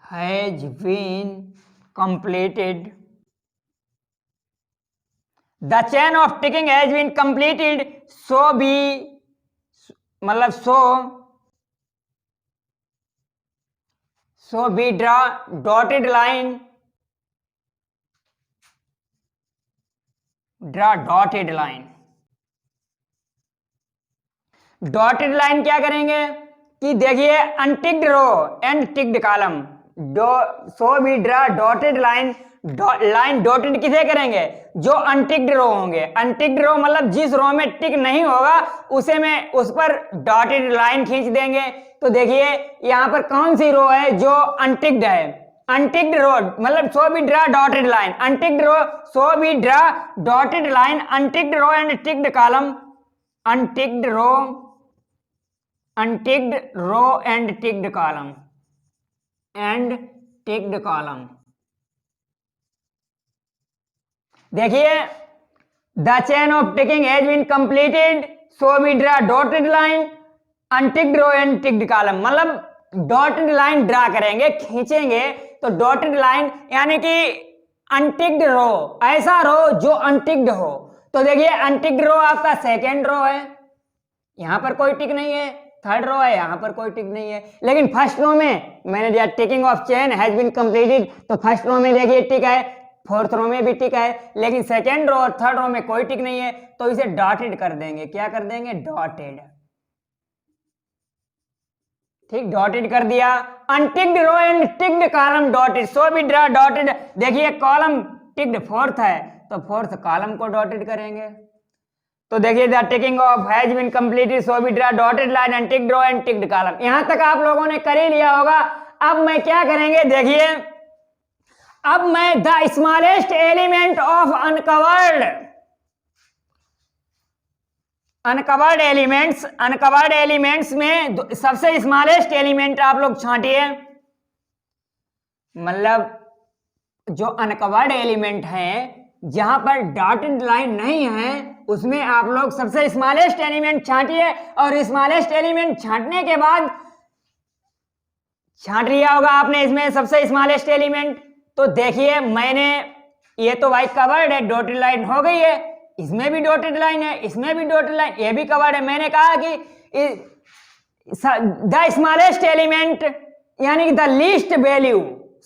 has been completed, the chain of ticking has been completed, so be मतलब so we draw dotted line, dotted line क्या करेंगे कि देखिए unticked row and ticked column, so we draw dotted line. Line dotted किसे करेंगे, जो अनटिक्ड रो होंगे। अनटिक्ड row मतलब जिस रो में टिक नहीं होगा उसे में उस पर डॉटेड लाइन खींच देंगे। तो देखिए यहां पर कौन सी रो है जो अनटिक्ड है, अनटिक्ड रो मतलब so we draw dotted line, unticked row so we draw dotted line, unticked row and ticked column, unticked row and ticked column and ticked column. देखिए the chain of ticking has been completed, so we draw dotted line, unticked row and ticked column, मतलब dotted line draw करेंगे, खींचेंगे, तो dotted line यानी कि unticked रो, ऐसा रो जो अनटिक्ड हो। तो देखिए अनटिक्ड रो आपका सेकेंड रो है, यहां पर कोई टिक नहीं है, थर्ड रो है, यहां पर कोई टिक नहीं है। लेकिन फर्स्ट रो में मैंने दिया ticking of chain has been completed, तो फर्स्ट रो में देखिए टिक है, फोर्थ रो में भी टिक है, लेकिन सेकेंड रो और थर्ड रो में कोई टिक नहीं है, तो इसे डॉटेड कर देंगे। क्या कर देंगे, डॉटेड। ठीक, डॉटेड कर दिया। Unticked row and ticked column dotted, so we draw dotted. देखिए कॉलम टिक्ड फोर्थ है तो फोर्थ कॉलम को डॉटेड करेंगे। तो देखिए the ticking of has been completed, so we draw dotted line and ticked row and ticked column. यहां तक आप लोगों ने कर ही लिया होगा। अब मैं क्या करेंगे, देखिए अब मैं the smallest element of uncovered elements में सबसे स्मॉलेस्ट एलिमेंट आप लोग छांटिए। मतलब जो अनकवर्ड एलिमेंट है जहां पर डॉटेड लाइन नहीं है उसमें आप लोग सबसे स्मॉलेस्ट एलिमेंट छांटिए। और स्मॉलेस्ट एलिमेंट छांटने के बाद छांट लिया होगा आपने इसमें सबसे स्मॉलेस्ट एलिमेंट। तो देखिए मैंने, ये तो भाई कवर्ड है, डॉटेड लाइन हो गई है, इसमें भी डॉटेड लाइन है, इसमें भी डॉटेड लाइन, ये भी कवर्ड है। मैंने कहा कि द स्मॉलेस्ट एलिमेंट यानी कि द लीस्ट वैल्यू,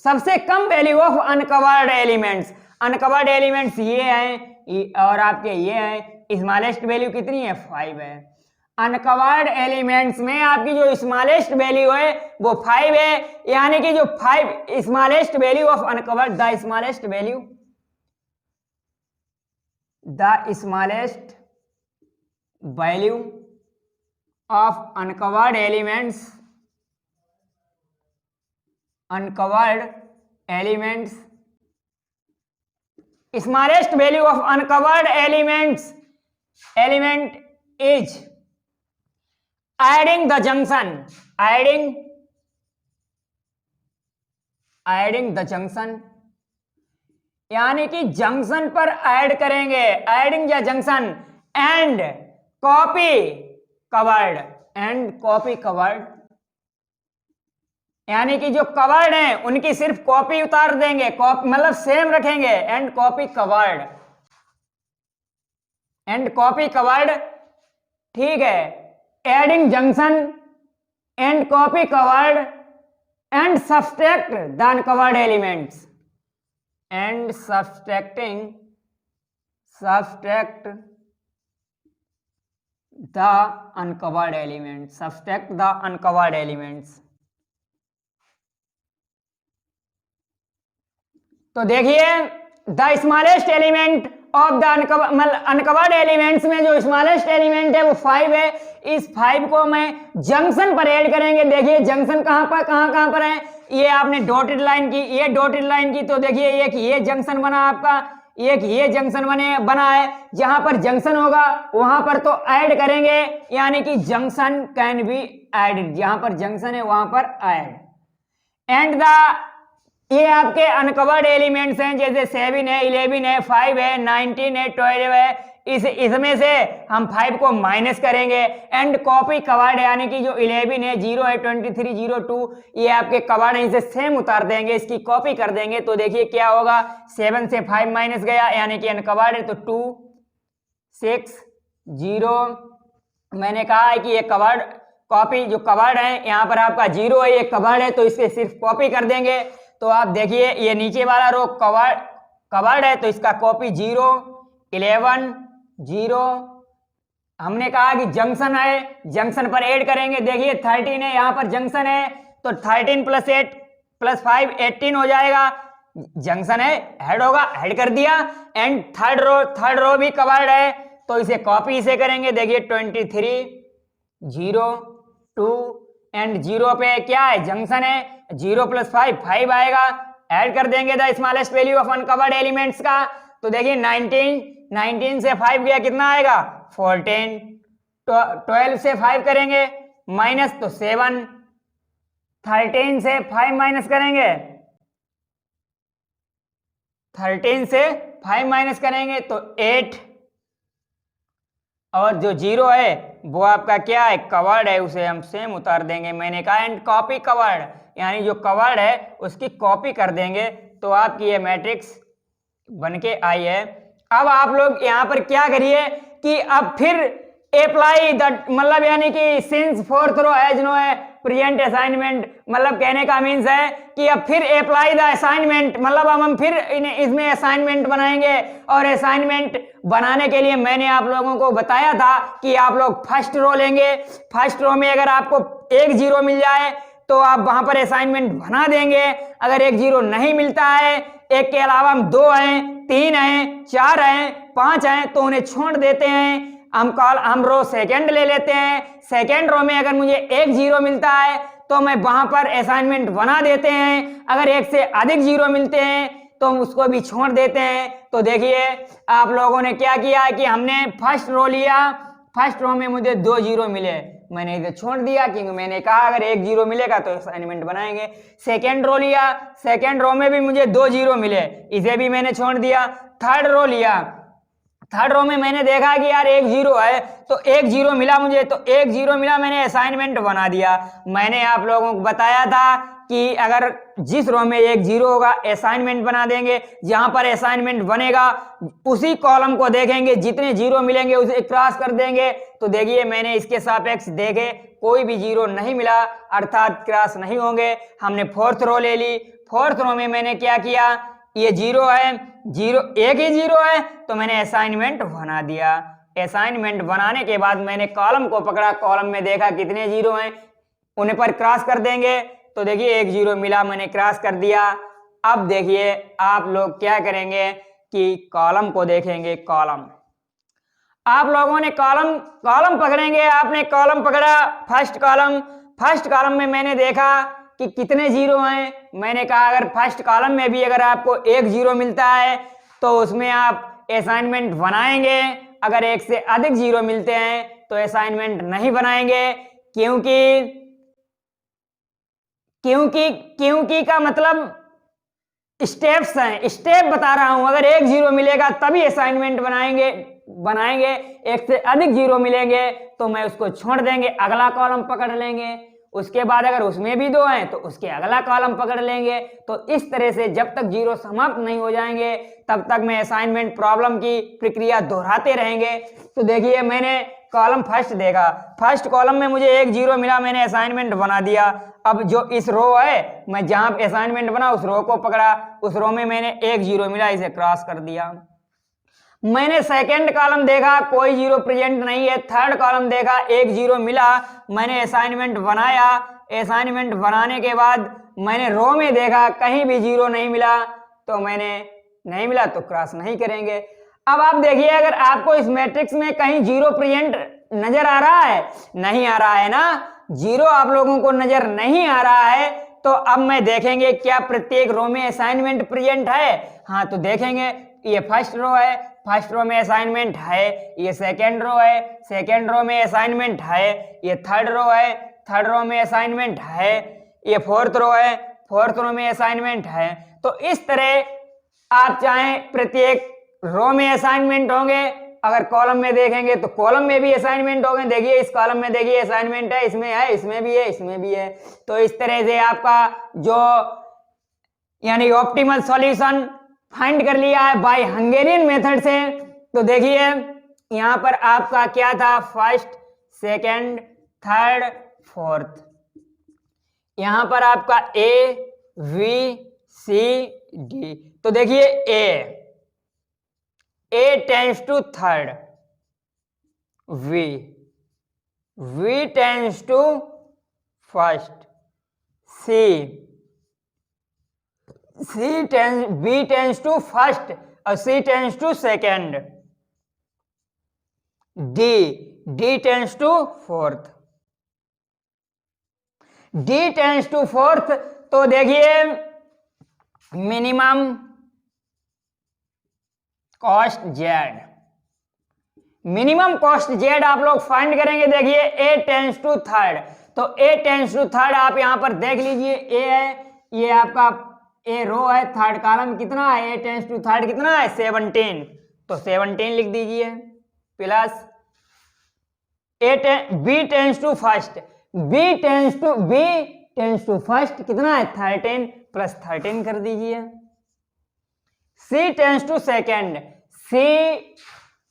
सबसे कम value of uncovered elements. Uncovered elements ये हैं और आपके ये हैं। स्मॉलेस्ट वैल्यू कितनी है, 5 है। अनकवर्ड एलिमेंट्स में आपकी जो स्मॉलेस्ट वैल्यू है वो 5 है, यानी कि जो 5 smallest value of uncovered, the smallest value, the smallest value of uncovered elements, smallest value of uncovered element is adding the junction, adding the junction, यानी कि जंक्शन पर ऐड करेंगे, एडिंग या जंक्शन, एंड कॉपी कवर्ड, यानी कि जो covered हैं उनकी सिर्फ कॉपी उतार देंगे, मतलब सेम रखेंगे, एंड कॉपी कवर्ड, ठीक है। Adding junction and copy covered and subtract the uncovered elements, and subtract the uncovered elements, तो देखिए the smallest element of the uncovered elements में जो स्मॉलेस्ट एलिमेंट है वो 5 है। इस 5 को मैं जंक्शन पर ऐड करेंगे। देखिए जंक्शन कहां पर है, ये आपने डॉटेड लाइन की, ये डॉटेड लाइन की, तो देखिए एक ये जंक्शन बना आपका, एक ये जंक्शन बना है। जहां पर जंक्शन होगा वहां पर तो ऐड करेंगे, यानी कि जंक्शन कैन बी एडेड, जहां पर जंक्शन है वहां पर ऐड। एंड ये आपके अनकवर्ड एलिमेंट्स हैं, जैसे 7 है, 11 है, 5 है, 19 है, 12 है। इसमें से हम 5 को माइनस करेंगे। एंड कॉपी कवर्ड यानी कि जो 11 है, 0 है, 23, 02, ये आपके कवर्ड है, इसे सेम उतार देंगे, इसकी कॉपी कर देंगे। तो देखिए क्या होगा, 7 से 5 माइनस गया यानी कि अनकवर्ड है, तो 2, 6, 0। मैंने कहा है कि ये कवर्ड कॉपी, जो कवर्ड है यहाँ पर आपका 0 है, ये कवर्ड है, तो इसके सिर्फ कॉपी कर देंगे। तो आप देखिए ये नीचे वाला रो कवर्ड है तो इसका कॉपी 0, 11, 0। हमने कहा कि जंक्शन है, जंक्शन पर ऐड करेंगे। देखिए 13 है, यहाँ पर जंक्शन है, तो 13 + 8 + 5 18 हो जाएगा। जंक्शन है, ऐड होगा, ऐड कर दिया। एंड थर्ड रो भी कवर्ड है, तो इसे कॉपी इसे करेंगे। देखिए 23, 0, 2 एंड 0 पे क्या है, जंक्शन है, 0 + 5 5 आएगा, ऐड कर देंगे the smallest value of uncovered elements का। तो देखिए 19 से 5 गया, कितना आएगा, 14। 12 से 5 करेंगे माइनस, तो 7। 13 से 5 माइनस करेंगे, 13 से 5 माइनस करेंगे तो 8। और जो 0 है वो आपका क्या है, कवर्ड है, उसे हम सेम उतार देंगे। मैंने कहा एंड कॉपी कवर्ड, यानी जो कवर्ड है उसकी कॉपी कर देंगे। तो आपकी ये मैट्रिक्स बनके आई है। अब आप लोग यहाँ पर क्या करिए कि अब फिर अप्लाई द, मतलब यानी कि since 4th row has no present assignment, मतलब कहने का मीन्स है कि अब फिर अप्लाई द असाइनमेंट, मतलब अब हम फिर इसमें असाइनमेंट बनाएंगे और असाइनमेंट बनाने के लिए मैंने आप लोगों को बताया था कि आप लोग फर्स्ट रो लेंगे। फर्स्ट रो में अगर आपको एक जीरो मिल जाए तो आप वहां पर असाइनमेंट बना देंगे। अगर एक जीरो नहीं मिलता है, एक के अलावा हम 2 हैं, 3 हैं, 4 हैं, 5 हैं, तो उन्हें छोड़ देते हैं। हम रो सेकंड ले लेते हैं। सेकंड रो में अगर मुझे एक जीरो मिलता है तो मैं वहां पर असाइनमेंट बना देते हैं। अगर एक से अधिक जीरो मिलते हैं तो हम उसको भी छोड़ देते हैं। तो देखिए आप लोगों ने क्या किया है कि हमने फर्स्ट रो लिया, फर्स्ट रो में मुझे 2 जीरो मिले, मैंने इसे छोड़ दिया क्योंकि मैंने कहा अगर एक जीरो मिलेगा तो असाइनमेंट बनाएंगे। सेकेंड रो लिया, सेकेंड रो में भी मुझे 2 जीरो मिले, इसे भी मैंने छोड़ दिया। थर्ड रो लिया, थर्ड रो में मैंने देखा कि यार एक जीरो है तो एक जीरो मिला मुझे, तो एक जीरो मिला, मैंने असाइनमेंट बना दिया। मैंने आप लोगों को बताया था कि अगर जिस रो में एक जीरो होगा असाइनमेंट बना देंगे, जहां पर असाइनमेंट बनेगा उसी कॉलम को देखेंगे, जितने जीरो मिलेंगे उसे क्रॉस कर देंगे। तो देखिए मैंने इसके सापेक्ष देखे कोई भी जीरो नहीं मिला, अर्थात क्रॉस नहीं होंगे। हमने फोर्थ रो ले ली। फोर्थ रो में मैंने क्या किया, ये जीरो है, जीरो एक ही जीरो है तो मैंने असाइनमेंट बना दिया। असाइनमेंट बनाने के बाद मैंने कॉलम को पकड़ा, कॉलम में देखा कितने जीरो हैं, उन्हें पर क्रॉस कर देंगे। तो देखिए एक जीरो मिला, मैंने क्रॉस कर दिया। अब देखिए आप लोग क्या करेंगे कि कॉलम को देखेंगे। कॉलम आप लोगों ने कॉलम पकड़ेंगे। आपने कॉलम पकड़ा, फर्स्ट कॉलम। फर्स्ट कॉलम में मैंने देखा कि कितने जीरो हैं। मैंने कहा अगर फर्स्ट कॉलम में भी अगर आपको एक जीरो मिलता है तो उसमें आप असाइनमेंट बनाएंगे। अगर एक से अधिक जीरो मिलते हैं तो असाइनमेंट नहीं बनाएंगे, क्योंकि का मतलब स्टेप्स हैं, स्टेप बता रहा हूं। अगर एक जीरो मिलेगा तभी असाइनमेंट बनाएंगे, एक से अधिक जीरो मिलेंगे तो मैं उसको छोड़ देंगे, अगला कॉलम पकड़ लेंगे। उसके बाद अगर उसमें भी 2 हैं तो उसके अगला कॉलम पकड़ लेंगे। तो इस तरह से जब तक जीरो समाप्त नहीं हो जाएंगे तब तक मैं असाइनमेंट प्रॉब्लम की प्रक्रिया दोहराते रहेंगे। तो देखिए मैंने कॉलम फर्स्ट देखा, फर्स्ट कॉलम में मुझे एक जीरो मिला, मैंने असाइनमेंट बना दिया। अब जो इस रो है, मैं जहां असाइनमेंट बना उस रो को पकड़ा, उस रो में मैंने एक जीरो मिला, इसे क्रॉस कर दिया। मैंने सेकंड कॉलम देखा, कोई जीरो प्रेजेंट नहीं है। थर्ड कॉलम देखा, एक जीरो मिला, मैंने असाइनमेंट बनाया। असाइनमेंट बनाने के बाद मैंने रो में देखा कहीं भी जीरो नहीं मिला, तो मैंने नहीं मिला तो क्रॉस नहीं करेंगे। अब आप देखिए अगर आपको इस मैट्रिक्स में कहीं जीरो प्रेजेंट नजर आ रहा है, नहीं आ रहा है ना, जीरो आप लोगों को नजर नहीं आ रहा है, तो अब मैं देखेंगे क्या प्रत्येक रो में असाइनमेंट प्रेजेंट है। हाँ तो देखेंगे, ये फर्स्ट रो है, फर्स्ट रो में असाइनमेंट है। ये सेकेंड रो है, सेकेंड रो में असाइनमेंट है। ये थर्ड रो है, थर्ड रो में असाइनमेंट है। ये फोर्थ रो है, फोर्थ रो में असाइनमेंट है। तो इस तरह आप चाहें प्रत्येक रो में असाइनमेंट होंगे। अगर कॉलम में देखेंगे तो कॉलम में भी असाइनमेंट होंगे। देखिए इस कॉलम में देखिए असाइनमेंट है, इसमें भी है, इसमें भी है। तो इस तरह से आपका जो यानी ऑप्टिमल सॉल्यूशन फाइंड कर लिया है बाय हंगेरियन मेथड से। तो देखिए यहां पर आपका क्या था, फर्स्ट, सेकंड, थर्ड, फोर्थ। यहां पर आपका ए, बी, सी, डी। तो देखिए A tends to third, B tends to first, B tends to first और C tends to second, D tends to fourth, D tends to fourth. तो देखिए minimum cost Z, minimum cost Z आप लोग find करेंगे। देखिए A tends to third, तो ए tends to third आप यहां पर देख लीजिए, ए है, ये आपका ए रो है, थर्ड कॉलम कितना है, ए टेंड्स टू थर्ड कितना है, 17। तो 17 लिख दीजिए, plus B tends to first, B tends to first कितना है, 13, प्लस 13 कर दीजिए। C tends to second, C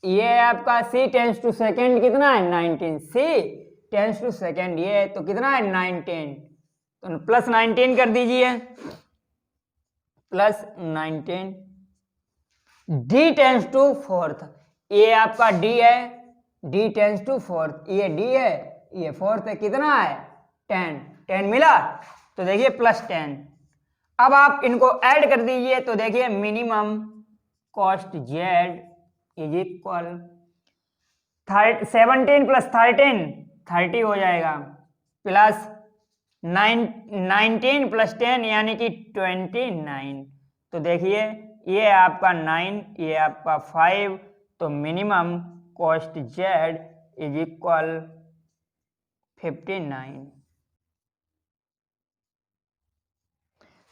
ये आपका सी टेंड्स टू सेकेंड कितना है, 19, सी टेंड्स टू सेकेंड ये तो कितना है, 19, तो प्लस 19 कर दीजिए, plus 19। D tends to fourth, ये आपका डी है, डी टेंस टू फोर्थ, ये डी है, ये फोर्थ है, कितना है 10, 10 मिला, तो देखिए +10। अब आप इनको ऐड कर दीजिए तो देखिए minimum cost Z is equal 17 + 13 30 हो जाएगा, प्लस 19 + 10 यानी कि 29। तो देखिए ये आपका 9, ये आपका 5, तो minimum cost Z is equal 59।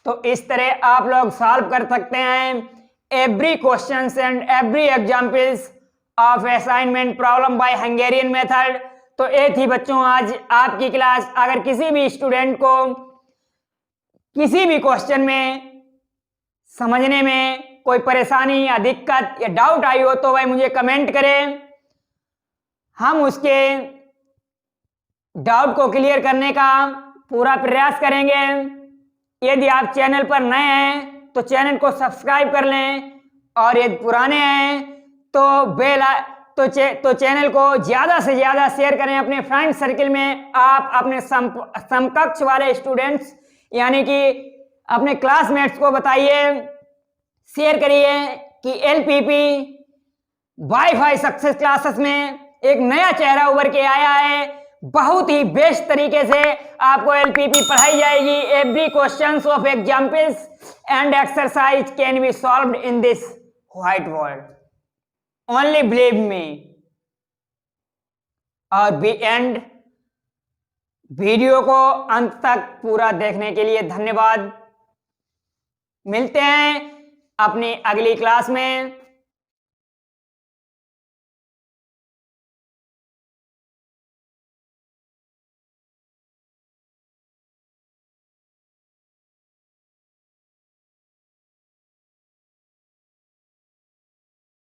तो इस तरह आप लोग सॉल्व कर सकते हैं every questions and every examples of assignment problem by Hungarian method. तो ये थी बच्चों आज आपकी क्लास। अगर किसी भी स्टूडेंट को किसी भी क्वेश्चन में समझने में कोई परेशानी या दिक्कत या डाउट आई हो तो भाई मुझे कमेंट करें, हम उसके डाउट को क्लियर करने का पूरा प्रयास करेंगे। यदि आप चैनल पर नए हैं तो चैनल को सब्सक्राइब कर लें, और यदि पुराने हैं तो चैनल को ज़्यादा से ज़्यादा शेयर करें अपने फ्रेंड सर्किल में। आप अपने समकक्ष वाले स्टूडेंट्स यानी कि अपने क्लासमेट्स को बताइए, शेयर करिए कि एलपीपी वाईफाई सक्सेस क्लासेस में एक नया चेहरा उभर के आया है। बहुत ही बेस्ट तरीके से आपको एलपीपी पढ़ाई जाएगी। Every questions of examples and exercise can be solved in this white board, only believe me. और एंड वीडियो को अंत तक पूरा देखने के लिए धन्यवाद। मिलते हैं अपनी अगली क्लास में।